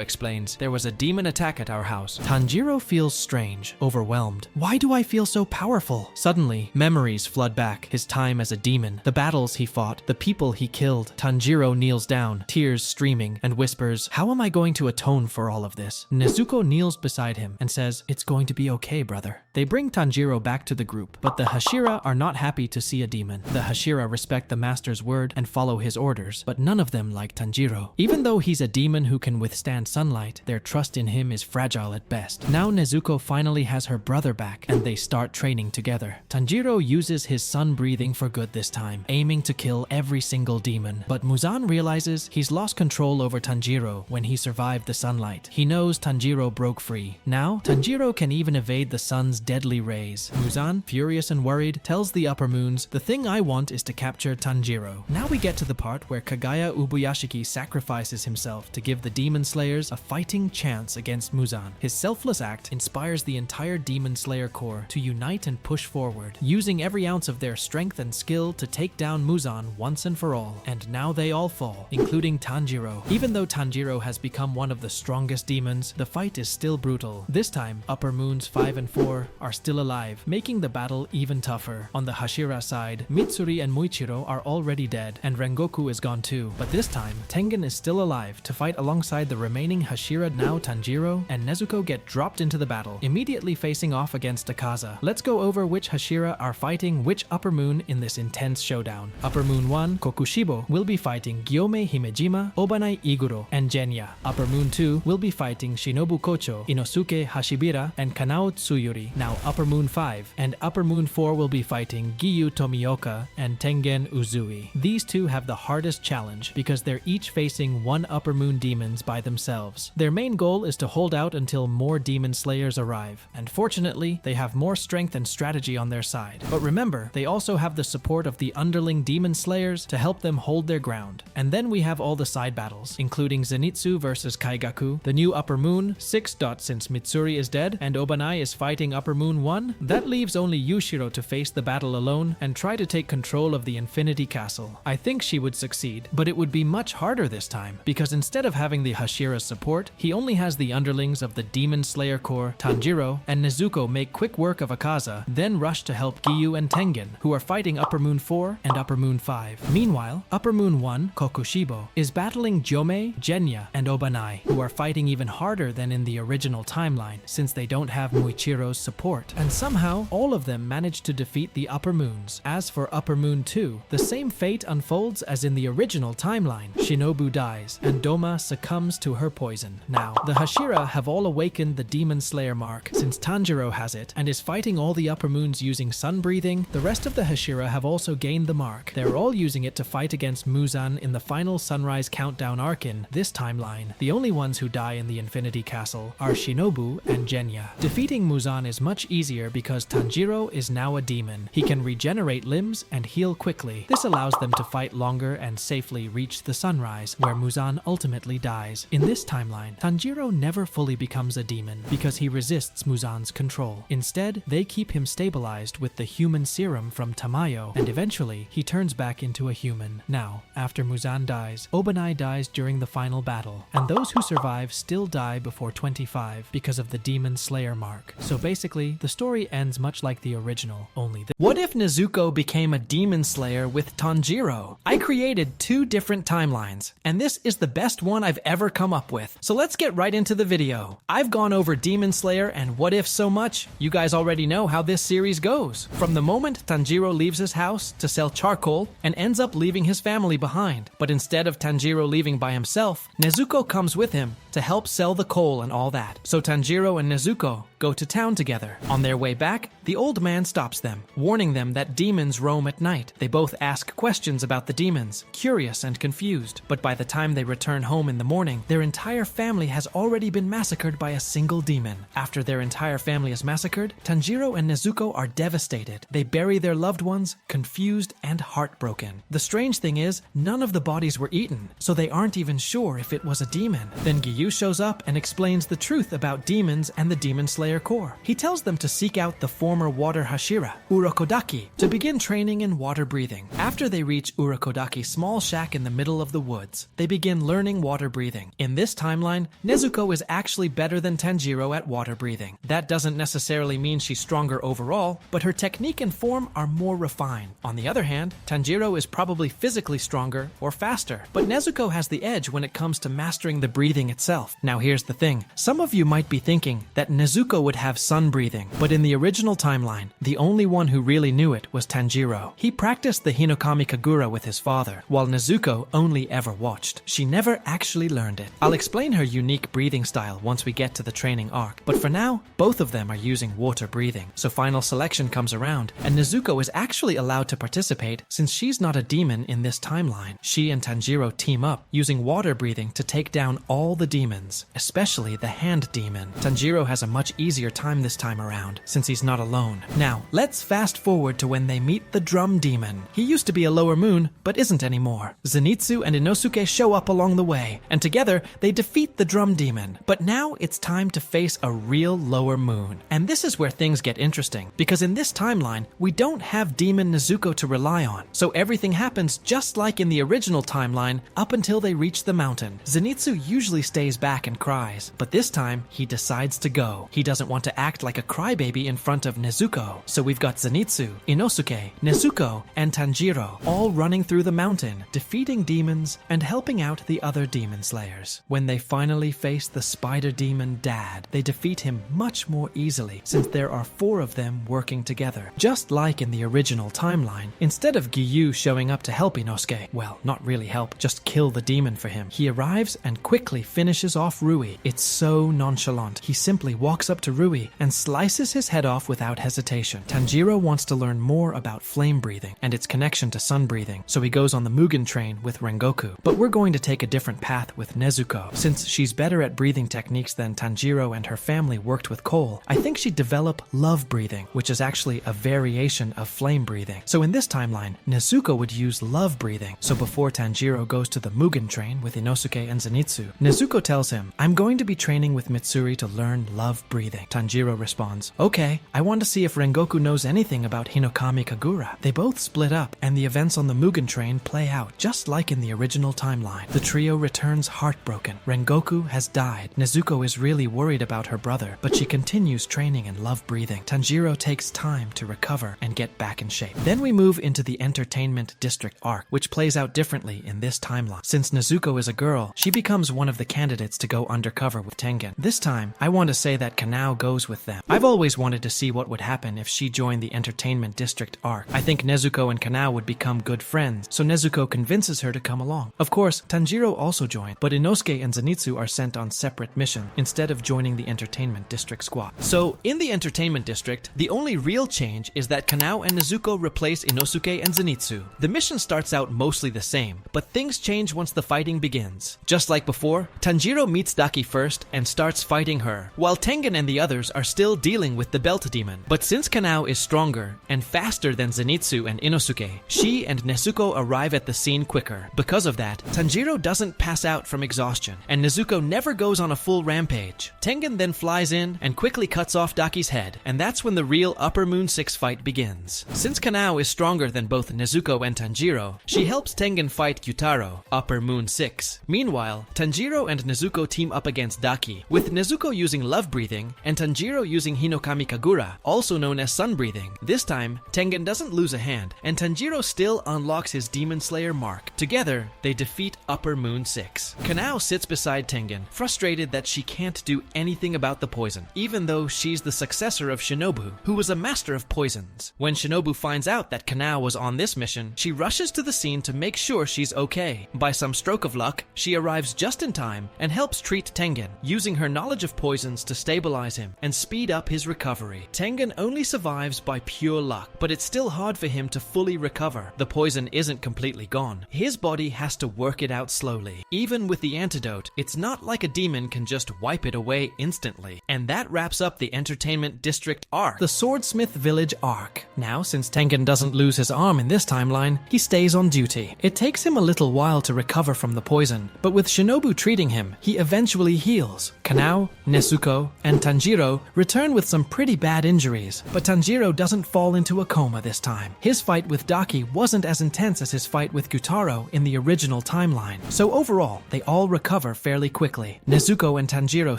S1: explains, "There was a demon attack at our house." Tanjiro feels strange, overwhelmed. Why do I feel so powerful? Suddenly, memories flood back. His time as a demon, the battles he fought, the people he killed. Tanjiro kneels down, tears streaming, and whispers, "How am I going to atone for all of this?" Nezuko kneels beside him and says, "It's going to be okay, brother." They bring Tanjiro back to the group, but the Hashira are not happy to see a demon. The Hashira respect the master's word and follow his orders, but none of them like Tanjiro. Even though he's a demon who can withstand sunlight, their trust in him is fragile at best. Now Nezuko finally has her brother back, and they start training together. Tanjiro uses his sun breathing for good this time, aiming to kill every single demon. But Muzan realizes he's lost control over Tanjiro when he survived the sunlight. He knows Tanjiro broke free. Now, Tanjiro can even evade the sun's deadly rays. Muzan, furious and worried, tells the upper moons, "The thing I want is to capture Tanjiro." Now we get to the part where Kagaya Ubuyashiki sacrifices himself to give the Demon Slayers a fighting chance against Muzan. His selfless act inspires the entire Demon Slayer Corps to unite and push forward, using every ounce of their strength and skill to take down Muzan once and for all. And now they all fall, including Tanjiro. Even though Tanjiro has become one of the strongest demons, the fight is still brutal. This time, Upper Moons 5 and 4 are still alive, making the battle even tougher. On the Hashira side, Mitsuri and Muichiro are already dead, and Rengoku is gone too. But this time, Tengen is still alive to fight alongside the remaining Hashira. Now Tanjiro and Nezuko get dropped into the battle, immediately facing off against Akaza. Let's go over which Hashira are fighting which Upper Moon in this intense showdown. Upper Moon 1, Kokushibo, will be fighting Gyome Himejima, Obanai Iguro, and Genya. Upper Moon 2 will be fighting Shinobu Kocho, Inosuke Hashibira, and Kanao Tsuyuri. Now Upper Moon 5 and Upper Moon 4 will be fighting Giyu Tomioka and Tengen Uzui. These two have the hardest challenge because they're each facing one Upper Moon demons by themselves. Their main goal is to hold out until more demon slayers arrive, and fortunately, they have more strength and strategy on their side. But remember, they also have the support of the underling demon slayers to help them hold their ground. And then we have all the side battles, including Zenitsu versus Kaigaku, the new Upper Moon 6. Since Mitsuri is dead and Obanai is fighting Upper Moon 1, that leaves only Yushiro to face the battle alone and try to take control of the Infinity Castle. I think she would succeed, but it would be much harder this time, because instead of having the Hashira's support, he only has the underlings of the Demon Slayer Corps. Tanjiro and Nezuko make quick work of Akaza, then rush to help Giyu and Tengen, who are fighting Upper Moon 4 and Upper Moon 5. Meanwhile, Upper Moon 1, Kokushibo, is battling Gyome, Genya, and Obanai, who are fighting even harder than in the original timeline, since they don't have Muichiro's support. And somehow, all of them manage to defeat the Upper Moons. As for Upper Moon 2, the same fate unfolds as in the original timeline. Shinobu dies, and Doma succumbs to her poison. Now, the Hashira have all awakened the Demon Slayer mark, since Tanjiro has it, and is fighting all the Upper Moons using sun breathing. The rest of the Hashira have also gained the mark. They're all using it to fight against Muzan in the final Sunrise Countdown arc in this timeline. The only ones who die in the Infinity Castle are Shinobu and Genya. Defeating Muzan is much easier because Tanjiro is now a demon. He can regenerate limbs and heal quickly. This allows them to fight longer and safely reach the sunrise, where Muzan ultimately dies. In this timeline, Tanjiro never fully becomes a demon because he resists Muzan's control. Instead, they keep him stabilized with the human serum from Tamayo, and eventually, he turns back into a human. Now, after Muzan dies, Obanai dies during the final battle, and those who survive still die before 25 because of the Demon Slayer mark. So basically, the story ends much like the original, only this.
S2: What if Nezuko became a demon slayer with Tanjiro? I created 2 different timelines, and this is the best one I've ever come up with. So let's get right into the video. I've gone over Demon Slayer and What If so much, you guys already know how this series goes. From the moment Tanjiro leaves his house to sell charcoal and ends up leaving his family behind. But instead of Tanjiro leaving by himself, Nezuko comes with him to help sell the coal and all that. So Tanjiro and Nezuko go to town together. On their way back, the old man stops them, warning them that demons roam at night. They both ask questions about the demons, curious and confused. But by the time they return home in the morning, their entire family has already been massacred by a single demon. After their entire family is massacred, Tanjiro and Nezuko are devastated. They bury their loved ones, confused and heartbroken. The strange thing is, none of the bodies were eaten, so they aren't even sure if it was a demon. Then Giyu shows up and explains the truth about demons and the Demon Slayer core. He tells them to seek out the former water Hashira, Urokodaki, to begin training in water breathing. After they reach Urokodaki's small shack in the middle of the woods, they begin learning water breathing. In this timeline, Nezuko is actually better than Tanjiro at water breathing. That doesn't necessarily mean she's stronger overall, but her technique and form are more refined. On the other hand, Tanjiro is probably physically stronger or faster, but Nezuko has the edge when it comes to mastering the breathing itself. Now here's the thing, some of you might be thinking that Nezuko would have sun breathing, but in the original timeline, the only one who really knew it was Tanjiro. He practiced the Hinokami Kagura with his father, while Nezuko only ever watched. She never actually learned it. I'll explain her unique breathing style once we get to the training arc, but for now, both of them are using water breathing. So final selection comes around, and Nezuko is actually allowed to participate since she's not a demon in this timeline. She and Tanjiro team up, using water breathing to take down all the demons, especially the hand demon. Tanjiro has a much easier time this time around, since he's not alone. Now, let's fast forward to when they meet the drum demon. He used to be a lower moon, but isn't anymore. Zenitsu and Inosuke show up along the way, and together they defeat the drum demon. But now it's time to face a real lower moon. And this is where things get interesting, because in this timeline, we don't have Demon Nezuko to rely on. So everything happens just like in the original timeline, up until they reach the mountain. Zenitsu usually stays back and cries, but this time, he decides to go. He doesn't want to act like a crybaby in front of Nezuko. So we've got Zenitsu, Inosuke, Nezuko, and Tanjiro all running through the mountain, defeating demons and helping out the other demon slayers. When they finally face the spider demon Dad, they defeat him much more easily since there are 4 of them working together. Just like in the original timeline, instead of Giyu showing up to help Inosuke, well, not really help, just kill the demon for him, he arrives and quickly finishes off Rui. It's so nonchalant. He simply walks up to Rui and slices his head off without hesitation. Tanjiro wants to learn more about flame breathing and its connection to sun breathing, so he goes on the Mugen train with Rengoku. But we're going to take a different path with Nezuko. Since she's better at breathing techniques than Tanjiro and her family worked with coal, I think she'd develop love breathing, which is actually a variation of flame breathing. So in this timeline, Nezuko would use love breathing. So before Tanjiro goes to the Mugen train with Inosuke and Zenitsu, Nezuko tells him, "I'm going to be training with Mitsuri to learn love breathing." Tanjiro responds, "Okay, I want to see if Rengoku knows anything about Hinokami Kagura." They both split up, and the events on the Mugen train play out, just like in the original timeline. The trio returns heartbroken. Rengoku has died. Nezuko is really worried about her brother, but she continues training in love breathing. Tanjiro takes time to recover and get back in shape. Then we move into the Entertainment District arc, which plays out differently in this timeline. Since Nezuko is a girl, she becomes one of the candidates to go undercover with Tengen. This time, I want to say that Kanao goes with them. I've always wanted to see what
S1: what would happen if she joined the entertainment district arc. I think Nezuko and Kanao would become good friends, so Nezuko convinces her to come along. Of course, Tanjiro also joined, but Inosuke and Zenitsu are sent on separate missions instead of joining the entertainment district squad. So, in the entertainment district, the only real change is that Kanao and Nezuko replace Inosuke and Zenitsu. The mission starts out mostly the same, but things change once the fighting begins. Just like before, Tanjiro meets Daki first and starts fighting her, while Tengen and the others are still dealing with the Belt Demon. But since Kanao is stronger and faster than Zenitsu and Inosuke, she and Nezuko arrive at the scene quicker. Because of that, Tanjiro doesn't pass out from exhaustion, and Nezuko never goes on a full rampage. Tengen then flies in and quickly cuts off Daki's head, and that's when the real Upper Moon 6 fight begins. Since Kanao is stronger than both Nezuko and Tanjiro, she helps Tengen fight Gyutaro, Upper Moon 6. Meanwhile, Tanjiro and Nezuko team up against Daki, with Nezuko using love breathing and Tanjiro using Hinokami Kagura, also known as sun breathing. This time, Tengen doesn't lose a hand, and Tanjiro still unlocks his Demon Slayer mark. Together, they defeat Upper Moon 6. Kanao sits beside Tengen, frustrated that she can't do anything about the poison, even though she's the successor of Shinobu, who was a master of poisons. When Shinobu finds out that Kanao was on this mission, she rushes to the scene to make sure she's okay. By some stroke of luck, she arrives just in time and helps treat Tengen, using her knowledge of poisons to stabilize him and speed up his recovery. Tengen only survives by pure luck, but it's still hard for him to fully recover. The poison isn't completely gone. His body has to work it out slowly. Even with the antidote, it's not like a demon can just wipe it away instantly. And that wraps up the Entertainment District arc, the Swordsmith Village arc. Now, since Tengen doesn't lose his arm in this timeline, he stays on duty. It takes him a little while to recover from the poison, but with Shinobu treating him, he eventually heals. Kanao, Nezuko, and Tanjiro return with some pretty bad injuries, but Tanjiro doesn't fall into a coma this time. His fight with Daki wasn't as intense as his fight with Gyutaro in the original timeline, so overall, they all recover fairly quickly. Nezuko and Tanjiro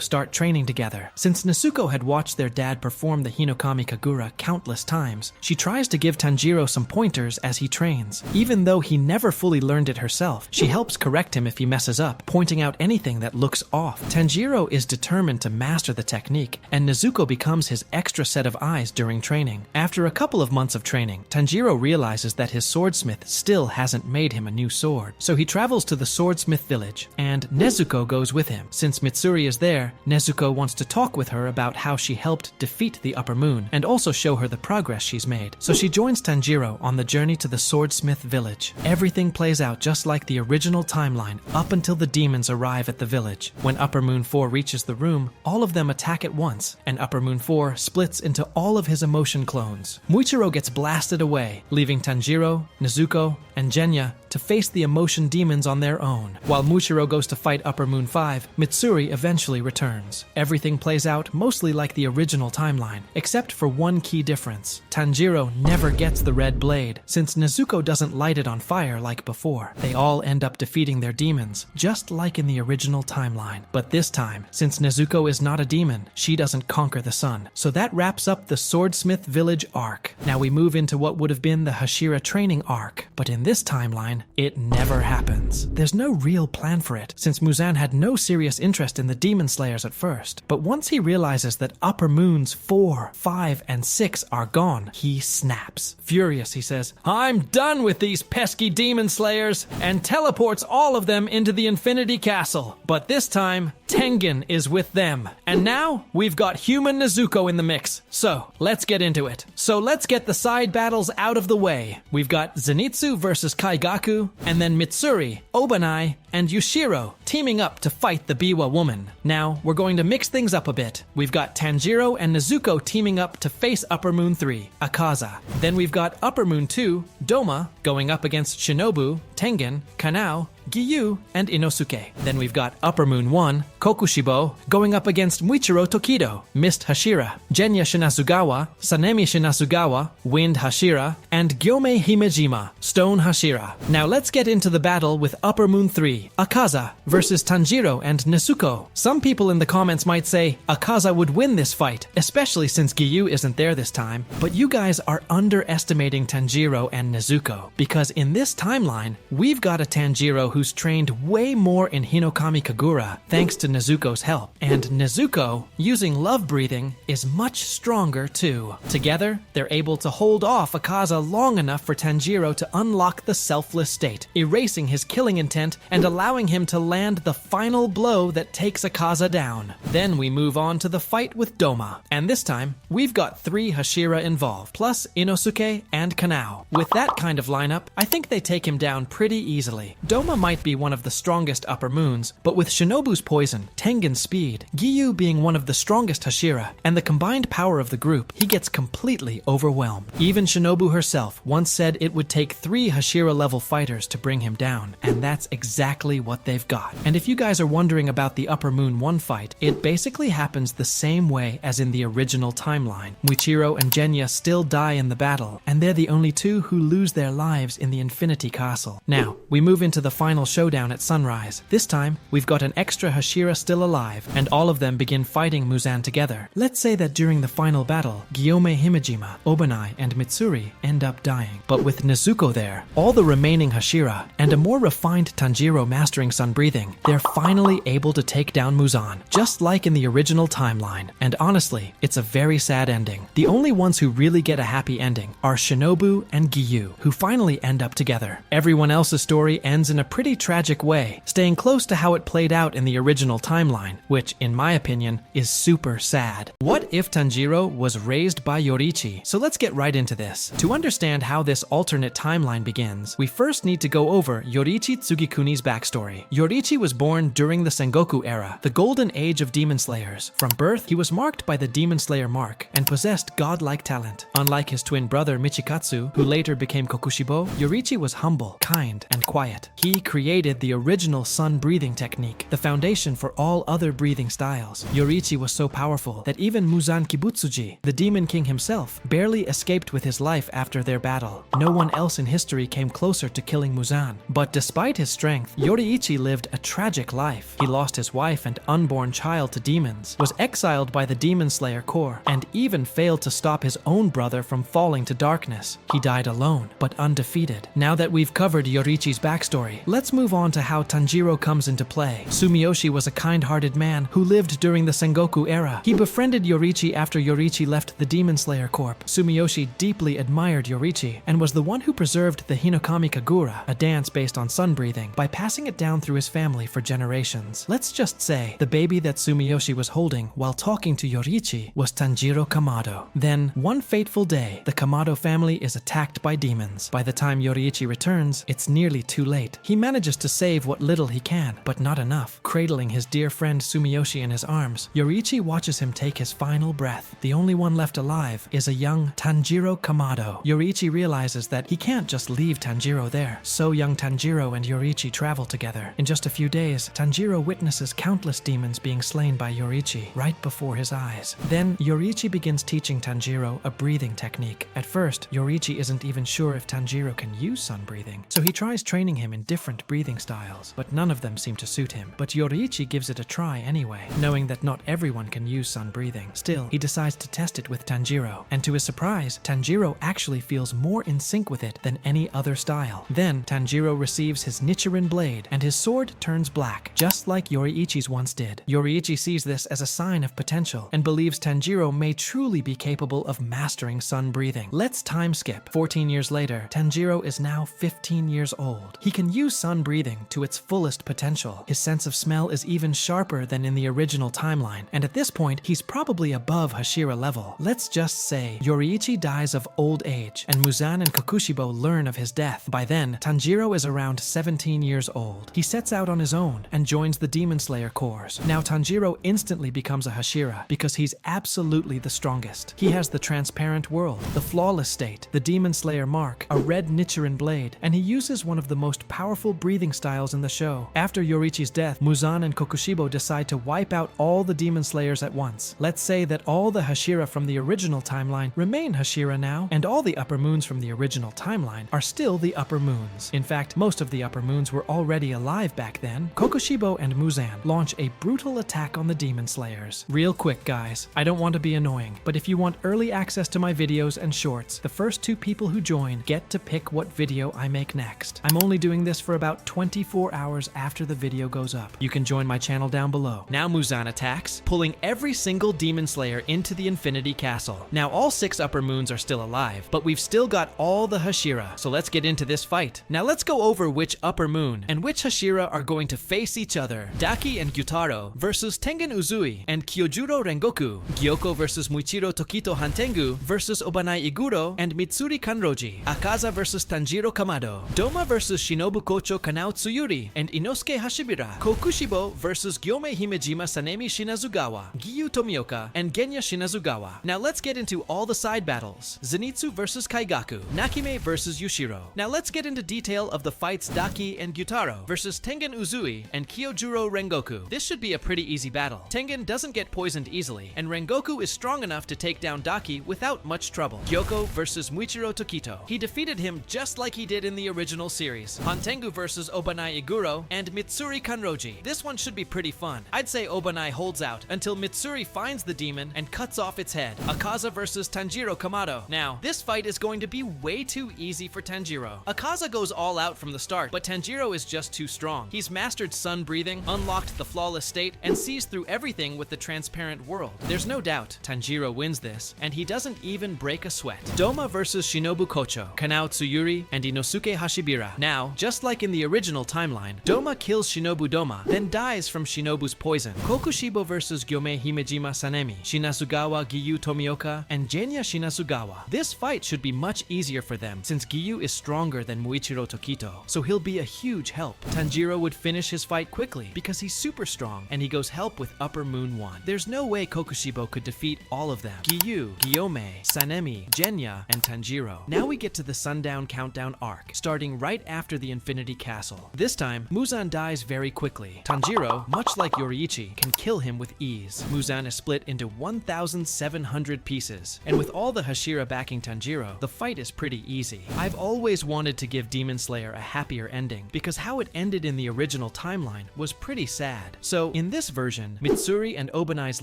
S1: start training together. Since Nezuko had watched their dad perform the Hinokami Kagura countless times, she tries to give Tanjiro some pointers as he trains. Even though he never fully learned it herself, she helps correct him if he messes up, pointing out anything that looks off. Tanjiro is determined to master the technique, and Nezuko becomes his extra set of eyes during training. After a couple of months of training, Tanjiro realizes that his swordsmith still hasn't made him a new sword, so he travels to the Swordsmith Village, and Nezuko goes with him. Since Mitsuri is there, Nezuko wants to talk with her about how she helped defeat the Upper Moon, and also show her the progress she's made. So she joins Tanjiro on the journey to the Swordsmith Village. Everything plays out just like the original timeline up until the demons arrive at the village. When Upper Moon 4 reaches the room, all of them attack at once, and Upper Moon 4 splits into all of his emotion clones. Muichiro gets blasted away, leaving Tanjiro, Nezuko, and Genya to face the emotion demons on their own. While Muichiro goes to fight Upper Moon 5, Mitsuri eventually returns. Everything plays out mostly like the original timeline, except for one key difference. Tanjiro never gets the red blade, since Nezuko doesn't light it on fire like before. They all end up defeating their demons, just like in the original timeline. But this time, since Nezuko is not a demon, she doesn't conquer the sun. So that wraps up the Swordsmith Village arc. Now we move into what would have been the Hashira training arc, but in this timeline, it never happens. There's no real plan for it, since Muzan had no serious interest in the Demon Slayers at first. But once he realizes that Upper Moons 4, 5, and 6 are gone, he snaps. Furious, he says, "I'm done with these pesky Demon Slayers," and teleports all of them into the Infinity Castle. But this time, Tengen is with them. And now, we've got human Nezuko in the mix. So, let's get into it. So let's get the side battles out of the way. We've got Zenitsu versus Kaigaku, and then Mitsuri, Obanai, and Yushiro teaming up to fight the Biwa woman. Now, we're going to mix things up a bit. We've got Tanjiro and Nezuko teaming up to face Upper Moon 3, Akaza. Then we've got Upper Moon 2, Doma, going up against Shinobu, Tengen, Kanao, Giyu, and Inosuke. Then we've got Upper Moon 1, Kokushibo, going up against Muichiro Tokido, Mist Hashira, Genya Shinasugawa, Sanemi Shinasugawa, Wind Hashira, and Gyome Himejima, Stone Hashira. Now let's get into the battle with Upper Moon 3, Akaza, versus Tanjiro and Nezuko. Some people in the comments might say Akaza would win this fight, especially since Giyu isn't there this time, but you guys are underestimating Tanjiro and Nezuko, because in this timeline, we've got a Tanjiro who who's trained way more in Hinokami Kagura thanks to Nezuko's help. And Nezuko, using love breathing, is much stronger too. Together, they're able to hold off Akaza long enough for Tanjiro to unlock the selfless state, erasing his killing intent and allowing him to land the final blow that takes Akaza down. Then we move on to the fight with Doma, and this time, we've got 3 Hashira involved, plus Inosuke and Kanao. With that kind of lineup, I think they take him down pretty easily. Doma might be one of the strongest upper moons, but with Shinobu's poison, Tengen's speed, Giyu being one of the strongest Hashira, and the combined power of the group, he gets completely overwhelmed. Even Shinobu herself once said it would take 3 Hashira-level fighters to bring him down, and that's exactly what they've got. And if you guys are wondering about the Upper Moon 1 fight, it basically happens the same way as in the original timeline. Muichiro and Genya still die in the battle, and they're the only 2 who lose their lives in the Infinity Castle. Now, we move into the final showdown at sunrise. This time, we've got an extra Hashira still alive, and all of them begin fighting Muzan together. Let's say that during the final battle, Gyome Himejima, Obanai, and Mitsuri end up dying. But with Nezuko there, all the remaining Hashira, and a more refined Tanjiro mastering sun breathing, they're finally able to take down Muzan, just like in the original timeline. And honestly, it's a very sad ending. The only ones who really get a happy ending are Shinobu and Giyu, who finally end up together. Everyone else's story ends in a pretty tragic way, staying close to how it played out in the original timeline, which, in my opinion, is super sad. What if Tanjiro was raised by Yoriichi? So let's get right into this. To understand how this alternate timeline begins, we first need to go over Yoriichi Tsugikuni's backstory. Yoriichi was born during the Sengoku era, the golden age of demon slayers. From birth, he was marked by the demon slayer mark and possessed godlike talent. Unlike his twin brother Michikatsu, who later became Kokushibo, Yoriichi was humble, kind, and quiet. He created the original sun breathing technique, the foundation for all other breathing styles. Yoriichi was so powerful that even Muzan Kibutsuji, the demon king himself, barely escaped with his life after their battle. No one else in history came closer to killing Muzan. But despite his strength, Yoriichi lived a tragic life. He lost his wife and unborn child to demons, was exiled by the Demon Slayer Corps, and even failed to stop his own brother from falling to darkness. He died alone, but undefeated. Now that we've covered Yoriichi's backstory, let's move on to how Tanjiro comes into play. Sumiyoshi was a kind-hearted man who lived during the Sengoku era. He befriended Yoriichi after Yoriichi left the Demon Slayer Corps. Sumiyoshi deeply admired Yoriichi and was the one who preserved the Hinokami Kagura, a dance based on sun breathing, by passing it down through his family for generations. Let's just say the baby that Sumiyoshi was holding while talking to Yoriichi was Tanjiro Kamado. Then, one fateful day, the Kamado family is attacked by demons. By the time Yoriichi returns, it's nearly too late. He manages to save what little he can, but not enough. Cradling his dear friend Sumiyoshi in his arms, Yoriichi watches him take his final breath. The only one left alive is a young Tanjiro Kamado. Yoriichi realizes that he can't just leave Tanjiro there. So young Tanjiro and Yoriichi travel together. In just a few days, Tanjiro witnesses countless demons being slain by Yoriichi right before his eyes. Then, Yoriichi begins teaching Tanjiro a breathing technique. At first, Yoriichi isn't even sure if Tanjiro can use sun breathing, so he tries training him in different breathing styles, but none of them seem to suit him. But Yoriichi gives it a try anyway, knowing that not everyone can use sun breathing. Still, he decides to test it with Tanjiro, and to his surprise, Tanjiro actually feels more in sync with it than any other style. Then, Tanjiro receives his Nichiren blade, and his sword turns black, just like Yoriichi's once did. Yoriichi sees this as a sign of potential, and believes Tanjiro may truly be capable of mastering sun breathing. Let's time skip. 14 years later, Tanjiro is now 15 years old. He can use sun breathing to its fullest potential. His sense of smell is even sharper than in the original timeline, and at this point, he's probably above Hashira level. Let's just say Yoriichi dies of old age, and Muzan and Kokushibo learn of his death. By then, Tanjiro is around 17 years old. He sets out on his own and joins the Demon Slayer Corps. Now Tanjiro instantly becomes a Hashira because he's absolutely the strongest. He has the transparent world, the flawless state, the Demon Slayer mark, a red Nichiren blade, and he uses one of the most powerful breathing styles in the show. After Yoriichi's death, Muzan and Kokushibo decide to wipe out all the Demon Slayers at once. Let's say that all the Hashira from the original timeline remain Hashira now, and all the Upper Moons from the original timeline are still the Upper Moons. In fact, most of the Upper Moons were already alive back then. Kokushibo and Muzan launch a brutal attack on the Demon Slayers. Real quick, guys, I don't want to be annoying, but if you want early access to my videos and shorts, the first 2 people who join get to pick what video I make next. I'm only doing this for about about 24 hours after the video goes up. You can join my channel down below. Now Muzan attacks, pulling every single Demon Slayer into the Infinity Castle. Now all 6 Upper Moons are still alive, but we've still got all the Hashira, so let's get into this fight. Now let's go over which Upper Moon and which Hashira are going to face each other. Daki and Gyutaro versus Tengen Uzui and Kyojuro Rengoku. Gyoko versus Muichiro Tokito Hantengu versus Obanai Iguro and Mitsuri Kanroji. Akaza versus Tanjiro Kamado. Doma versus Shinobu Kocho Kanao Tsuyuri and Inosuke Hashibira. Kokushibo versus Gyome Himejima Sanemi Shinazugawa, Giyu Tomioka, and Genya Shinazugawa. Now let's get into all the side battles. Zenitsu versus Kaigaku. Nakime versus Yushiro. Now let's get into detail of the fights Daki and Gyutaro versus Tengen Uzui and Kyojuro Rengoku. This should be a pretty easy battle. Tengen doesn't get poisoned easily, and Rengoku is strong enough to take down Daki without much trouble. Gyoko versus Muichiro Tokito. He defeated him just like he did in the original series. Hantengu versus Obanai Iguro and Mitsuri Kanroji. This one should be pretty fun. I'd say Obanai holds out until Mitsuri finds the demon and cuts off its head. Akaza versus Tanjiro Kamado. Now, this fight is going to be way too easy for Tanjiro. Akaza goes all out from the start, but Tanjiro is just too strong. He's mastered sun breathing, unlocked the flawless state, and sees through everything with the transparent world. There's no doubt Tanjiro wins this, and he doesn't even break a sweat. Doma versus Shinobu Kocho, Kanao Tsuyuri, and Inosuke Hashibira. Now, just like in the original timeline, Doma kills Shinobu Doma, then dies from Shinobu's poison. Kokushibo versus Gyome Himejima Sanemi, Shinazugawa Giyu Tomioka, and Genya Shinazugawa. This fight should be much easier for them, since Giyu is stronger than Muichiro Tokito, so he'll be a huge help. Tanjiro would finish his fight quickly, because he's super strong, and he goes help with Upper Moon 1. There's no way Kokushibo could defeat all of them. Giyu, Gyome, Sanemi, Genya, and Tanjiro. Now we get to the Sundown Countdown arc, starting right after the Infinity Castle. This time, Muzan dies very quickly. Tanjiro, much like Yoriichi, can kill him with ease. Muzan is split into 1,700 pieces, and with all the Hashira backing Tanjiro, the fight is pretty easy. I've always wanted to give Demon Slayer a happier ending, because how it ended in the original timeline was pretty sad. So, in this version, Mitsuri and Obanai's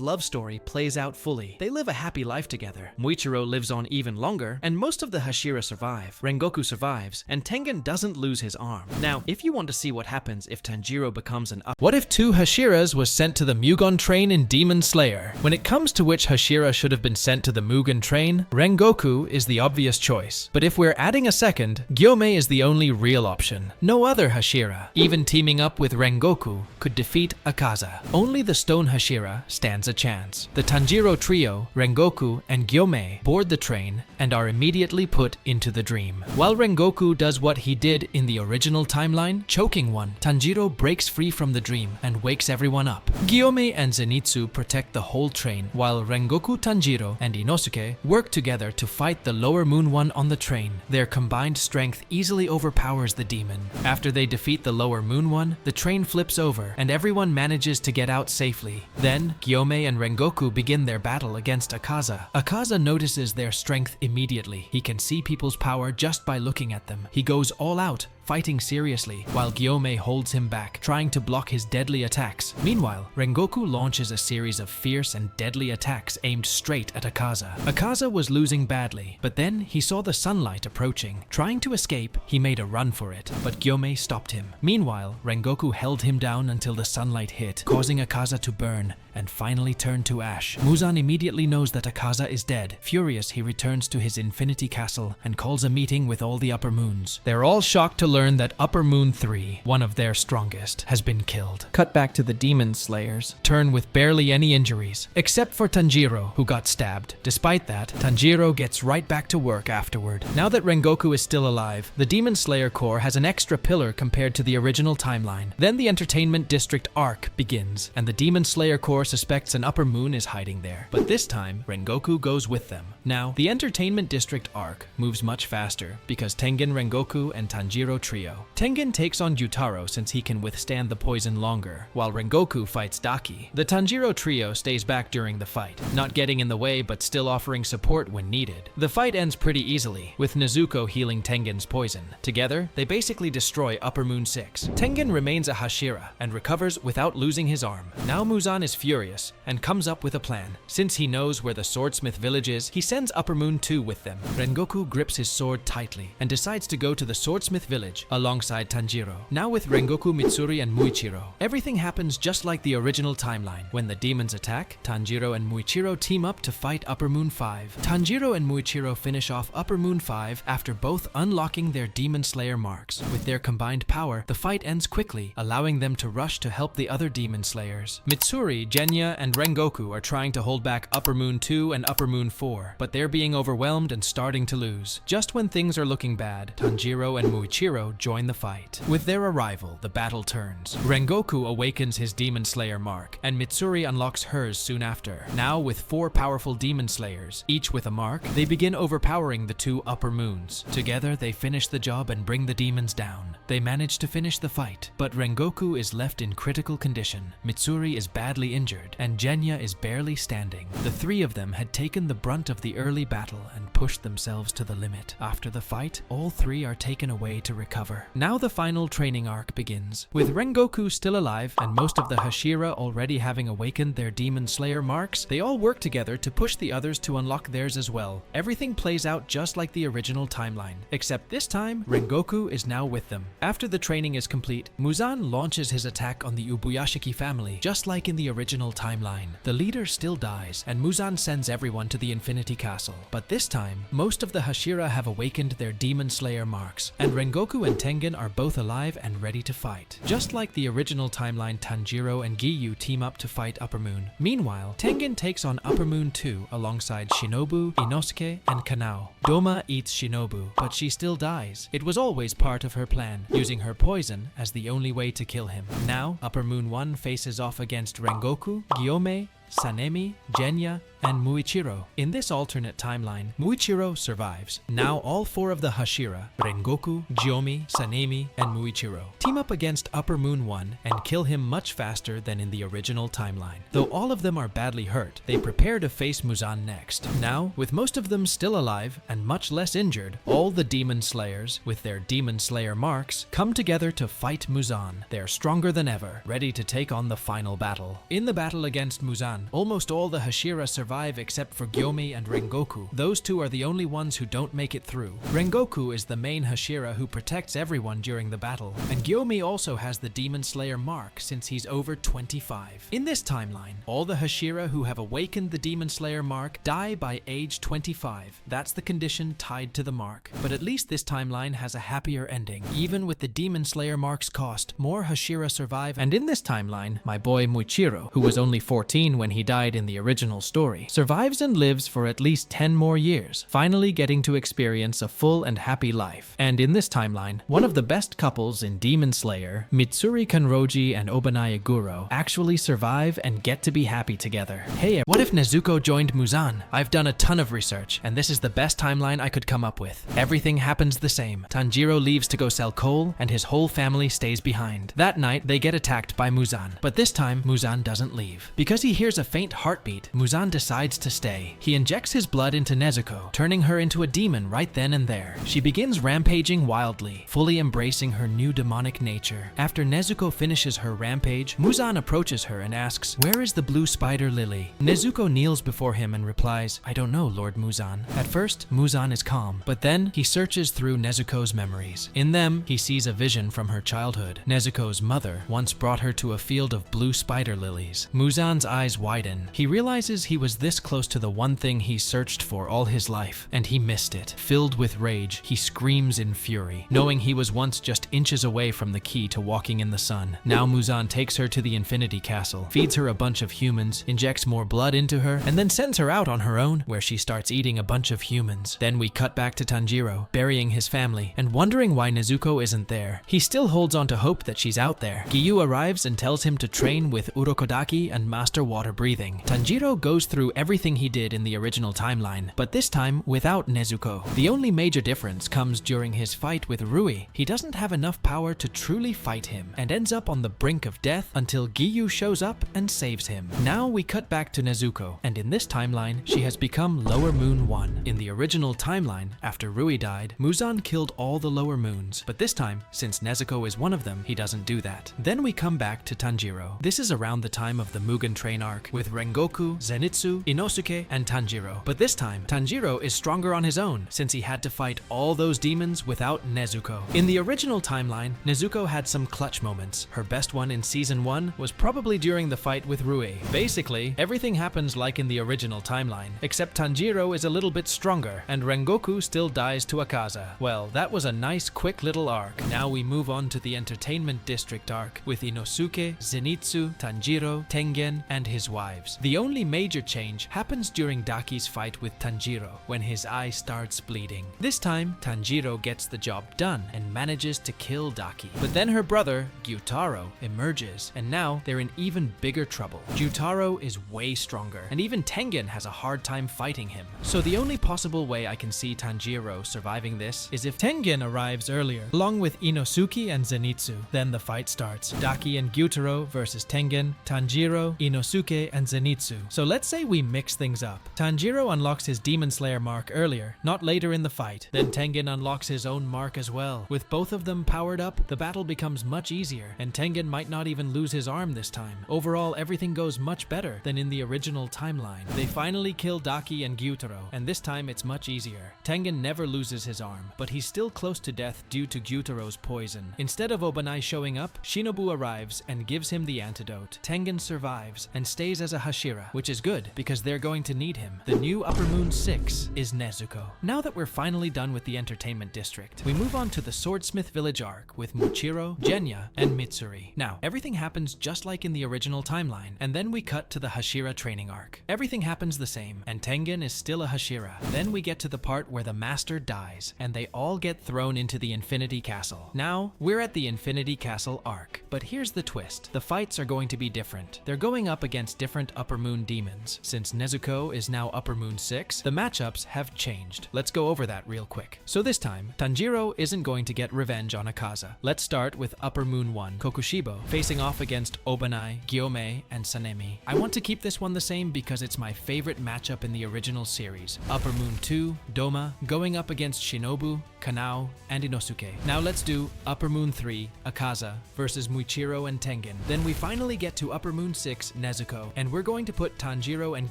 S1: love story plays out fully. They live a happy life together. Muichiro lives on even longer, and most of the Hashira survive. Rengoku survives, and Tengen doesn't lose his arm. Now, if you want to see what happens if Tanjiro becomes an What if 2 Hashiras was sent to the Mugen train in Demon Slayer? When it comes to which Hashira should have been sent to the Mugen train, Rengoku is the obvious choice. But if we're adding a second, Gyome is the only real option. No other Hashira, even teaming up with Rengoku, could defeat Akaza. Only the Stone Hashira stands a chance. The Tanjiro trio, Rengoku and Gyome, board the train and are immediately put into the dream. While Rengoku does what he did in the original timeline, choking one, Tanjiro breaks free from the dream and wakes everyone up. Gyome and Zenitsu protect the whole train, while Rengoku, Tanjiro, and Inosuke work together to fight the Lower Moon One on the train. Their combined strength easily overpowers the demon. After they defeat the Lower Moon One, the train flips over and everyone manages to get out safely. Then, Gyome and Rengoku begin their battle against Akaza. Akaza notices their strength immediately. He can see people's power just by looking at them. He goes all out, fighting seriously, while Gyome holds him back, trying to block his deadly attacks. Meanwhile, Rengoku launches a series of fierce and deadly attacks aimed straight at Akaza. Akaza was losing badly, but then he saw the sunlight approaching. Trying to escape, he made a run for it, but Gyome stopped him. Meanwhile, Rengoku held him down until the sunlight hit, causing Akaza to burn and finally turn to ash. Muzan immediately knows that Akaza is dead. Furious, he returns to his Infinity Castle and calls a meeting with all the Upper Moons. They're all shocked to learn that Upper Moon 3, one of their strongest, has been killed. Cut back to the Demon Slayers, turn with barely any injuries, except for Tanjiro, who got stabbed. Despite that, Tanjiro gets right back to work afterward. Now that Rengoku is still alive, the Demon Slayer Corps has an extra pillar compared to the original timeline. Then the Entertainment District arc begins, and the Demon Slayer Corps suspects an Upper Moon is hiding there. But this time, Rengoku goes with them. Now, the Entertainment District arc moves much faster because Tengen, Rengoku, and Tanjiro trio. Tengen takes on Gyutaro since he can withstand the poison longer, while Rengoku fights Daki. The Tanjiro trio stays back during the fight, not getting in the way but still offering support when needed. The fight ends pretty easily, with Nezuko healing Tengen's poison. Together, they basically destroy Upper Moon 6. Tengen remains a Hashira and recovers without losing his arm. Now Muzan is furious furious and comes up with a plan. Since he knows where the swordsmith village is, he sends Upper Moon 2 with them. Rengoku grips his sword tightly and decides to go to the swordsmith village alongside Tanjiro. Now with Rengoku, Mitsuri, and Muichiro. Everything happens just like the original timeline. When the demons attack, Tanjiro and Muichiro team up to fight Upper Moon 5. Tanjiro and Muichiro finish off Upper Moon 5 after both unlocking their Demon Slayer marks. With their combined power, the fight ends quickly, allowing them to rush to help the other Demon Slayers. Mitsuri, Genya, and Rengoku are trying to hold back Upper Moon 2 and Upper Moon 4, but they're being overwhelmed and starting to lose. Just when things are looking bad, Tanjiro and Muichiro join the fight. With their arrival, the battle turns. Rengoku awakens his Demon Slayer mark, and Mitsuri unlocks hers soon after. Now with 4 powerful Demon Slayers, each with a mark, they begin overpowering the 2 Upper Moons. Together, they finish the job and bring the demons down. They manage to finish the fight, but Rengoku is left in critical condition. Mitsuri is badly injured, and Genya is barely standing. The 3 of them had taken the brunt of the early battle and pushed themselves to the limit. After the fight, all 3 are taken away to recover. Now the final training arc begins. With Rengoku still alive, and most of the Hashira already having awakened their Demon Slayer marks, they all work together to push the others to unlock theirs as well. Everything plays out just like the original timeline, except this time, Rengoku is now with them. After the training is complete, Muzan launches his attack on the Ubuyashiki family, just like in the original timeline. The leader still dies, and Muzan sends everyone to the Infinity Castle. But this time, most of the Hashira have awakened their Demon Slayer marks, and Rengoku and Tengen are both alive and ready to fight. Just like the original timeline, Tanjiro and Giyu team up to fight Upper Moon. Meanwhile, Tengen takes on Upper Moon 2 alongside Shinobu, Inosuke, and Kanao. Doma eats Shinobu, but she still dies. It was always part of her plan, using her poison as the only way to kill him. Now, Upper Moon 1 faces off against Rengoku, Gyome, Sanemi, Genya, and Muichiro. In this alternate timeline, Muichiro survives. Now all 4 of the Hashira, Rengoku, Gyome, Sanemi, and Muichiro, team up against Upper Moon 1 and kill him much faster than in the original timeline. Though all of them are badly hurt, they prepare to face Muzan next. Now, with most of them still alive and much less injured, all the Demon Slayers, with their Demon Slayer marks, come together to fight Muzan. They're stronger than ever, ready to take on the final battle. In the battle against Muzan, almost all the Hashira survive except for Gyome and Rengoku. Those 2 are the only ones who don't make it through. Rengoku is the main Hashira who protects everyone during the battle, and Gyome also has the Demon Slayer mark since he's over 25. In this timeline, all the Hashira who have awakened the Demon Slayer mark die by age 25. That's the condition tied to the mark. But at least this timeline has a happier ending. Even with the Demon Slayer mark's cost, more Hashira survive, and in this timeline, my boy Muichiro, who was only 14 when he died in the original story, survives and lives for at least 10 more years, finally getting to experience a full and happy life. And in this timeline, one of the best couples in Demon Slayer, Mitsuri Kanroji and Obanaya Guro, actually survive and get to be happy together. Hey, what if Nezuko joined Muzan? I've done a ton of research, and this is the best timeline I could come up with. Everything happens the same. Tanjiro leaves to go sell coal, and his whole family stays behind. That night, they get attacked by Muzan, but this time, Muzan doesn't leave. Because he hears a faint heartbeat, Muzan decides to stay. He injects his blood into Nezuko, turning her into a demon right then and there. She begins rampaging wildly, fully embracing her new demonic nature. After Nezuko finishes her rampage, Muzan approaches her and asks, "Where is the blue spider lily?" Nezuko kneels before him and replies, "I don't know, Lord Muzan." At first, Muzan is calm, but then he searches through Nezuko's memories. In them, he sees a vision from her childhood. Nezuko's mother once brought her to a field of blue spider lilies. Muzan's eyes widen. He realizes he was this close to the one thing he searched for all his life, and he missed it. Filled with rage, he screams in fury, knowing he was once just inches away from the key to walking in the sun. Now Muzan takes her to the Infinity Castle, feeds her a bunch of humans, injects more blood into her, and then sends her out on her own, where she starts eating a bunch of humans. Then we cut back to Tanjiro, burying his family, and wondering why Nezuko isn't there. He still holds on to hope that she's out there. Giyu arrives and tells him to train with Urokodaki and master water breathing. Tanjiro goes through everything he did in the original timeline, but this time without Nezuko. The only major difference comes during his fight with Rui. He doesn't have enough power to truly fight him, and ends up on the brink of death until Giyu shows up and saves him. Now we cut back to Nezuko, and in this timeline, she has become Lower Moon 1. In the original timeline, after Rui died, Muzan killed all the Lower Moons, but this time, since Nezuko is one of them, he doesn't do that. Then we come back to Tanjiro. This is around the time of the Mugen Train arc, arc with Rengoku, Zenitsu, Inosuke, and Tanjiro. But this time, Tanjiro is stronger on his own since he had to fight all those demons without Nezuko. In the original timeline, Nezuko had some clutch moments. Her best one in season 1 was probably during the fight with Rue. Basically, everything happens like in the original timeline, except Tanjiro is a little bit stronger and Rengoku still dies to Akaza. Well, that was a nice quick little arc. Now we move on to the Entertainment District arc with Inosuke, Zenitsu, Tanjiro, Tengen, and his wives. The only major change happens during Daki's fight with Tanjiro when his eye starts bleeding. This time, Tanjiro gets the job done and manages to kill Daki. But then her brother, Gyutaro, emerges, and now they're in even bigger trouble. Gyutaro is way stronger, and even Tengen has a hard time fighting him. So the only possible way I can see Tanjiro surviving this is if Tengen arrives earlier, along with Inosuke and Zenitsu. Then the fight starts. Daki and Gyutaro versus Tengen, Tanjiro, Inosuke, and Zenitsu. So let's say we mix things up. Tanjiro unlocks his Demon Slayer mark earlier, not later in the fight. Then Tengen unlocks his own mark as well. With both of them powered up, the battle becomes much easier, and Tengen might not even lose his arm this time. Overall, everything goes much better than in the original timeline. They finally kill Daki and Gyutaro, and this time it's much easier. Tengen never loses his arm, but he's still close to death due to Gyutaro's poison. Instead of Obanai showing up, Shinobu arrives and gives him the antidote. Tengen survives and stays as a Hashira, which is good because they're going to need him. The new Upper Moon 6 is Nezuko. Now that we're finally done with the Entertainment District, we move on to the Swordsmith Village arc with Muichiro, Genya, and Mitsuri. Now, everything happens just like in the original timeline, and then we cut to the Hashira training arc. Everything happens the same, and Tengen is still a Hashira. Then we get to the part where the master dies, and they all get thrown into the Infinity Castle. Now, we're at the Infinity Castle arc, but here's the twist. The fights are going to be different. They're going up against different Upper Moon demons. Since Nezuko is now Upper Moon 6, the matchups have changed. Let's go over that real quick. So this time, Tanjiro isn't going to get revenge on Akaza. Let's start with Upper Moon 1, Kokushibo, facing off against Obanai, Gyomei, and Sanemi. I want to keep this one the same because it's my favorite matchup in the original series. Upper Moon 2, Doma, going up against Shinobu, Kanao, and Inosuke. Now let's do Upper Moon 3, Akaza, versus Muichiro and Tengen. Then we finally get to Upper Moon 6, Nezuko, and we're going to put Tanjiro and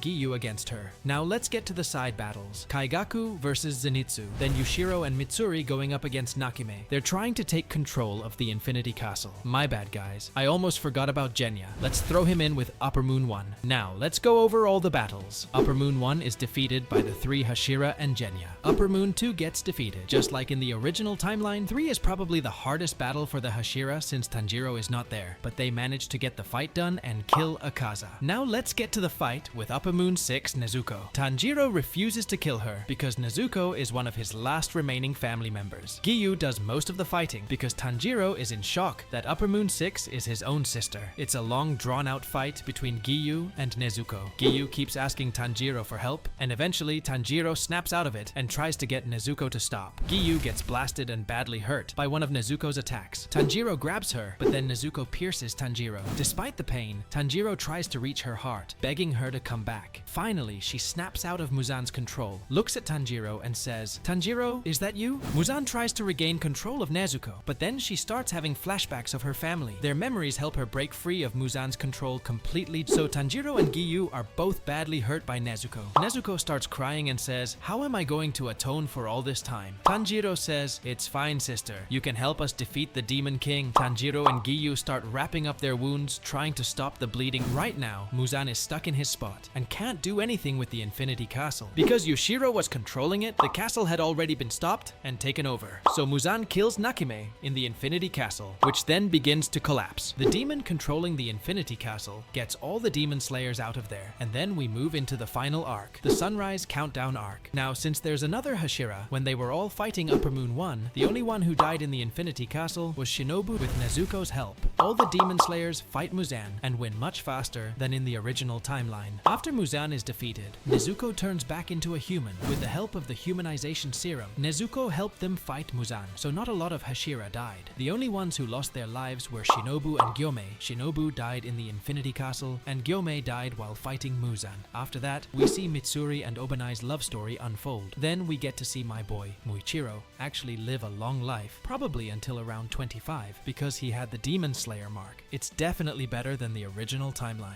S1: Giyu against her. Now let's get to the side battles. Kaigaku versus Zenitsu, then Yushiro and Mitsuri going up against Nakime. They're trying to take control of the Infinity Castle. My bad, guys. I almost forgot about Genya. Let's throw him in with Upper Moon 1. Now, let's go over all the battles. Upper Moon 1 is defeated by the 3 Hashira and Genya. Upper Moon 2 gets defeated. Just like in the original timeline, 3 is probably the hardest battle for the Hashira since Tanjiro is not there, but they managed to get the fight done and kill Akaza. Now let's get to the fight with Upper Moon 6 Nezuko. Tanjiro refuses to kill her because Nezuko is one of his last remaining family members. Giyu does most of the fighting because Tanjiro is in shock that Upper Moon 6 is his own sister. It's a long drawn-out fight between Giyu and Nezuko. Giyu keeps asking Tanjiro for help, and eventually Tanjiro snaps out of it and tries to get Nezuko to stop. Giyu gets blasted and badly hurt by one of Nezuko's attacks. Tanjiro grabs her, but then Nezuko pierces Tanjiro. Despite the pain, Tanjiro tries to reach her heart, begging her to come back. Finally, she snaps out of Muzan's control, looks at Tanjiro and says, "Tanjiro, is that you?" Muzan tries to regain control of Nezuko, but then she starts having flashbacks of her family. Their memories help her break free of Muzan's control completely, so Tanjiro and Giyu are both badly hurt by Nezuko. Nezuko starts crying and says, "How am I going to atone for all this time?" Tanjiro says, "It's fine, sister. You can help us defeat the Demon King." Tanjiro and Giyu start wrapping up their wounds, trying to stop the bleeding. Right now, Muzan is stuck in his spot and can't do anything with the Infinity Castle. Because Yushiro was controlling it, the castle had already been stopped and taken over. So Muzan kills Nakime in the Infinity Castle, which then begins to collapse. The demon controlling the Infinity Castle gets all the Demon Slayers out of there, and then we move into the final arc, the Sunrise Countdown arc. Now, since there's another Hashira, when they were all fighting Upper Moon 1, the only one who died in the Infinity Castle was Shinobu with Nezuko's help. All the Demon Slayers fight Muzan and win much faster than in the original timeline. After Muzan is defeated, Nezuko turns back into a human. With the help of the humanization serum, Nezuko helped them fight Muzan, so not a lot of Hashira died. The only ones who lost their lives were Shinobu and Gyomei. Shinobu died in the Infinity Castle, and Gyomei died while fighting Muzan. After that, we see Mitsuri and Obanai's love story unfold. Then we get to see my boy, Muichiro, actually live a long life, probably until around 25, because he had the Demon Slayer mark. It's definitely better than the original timeline.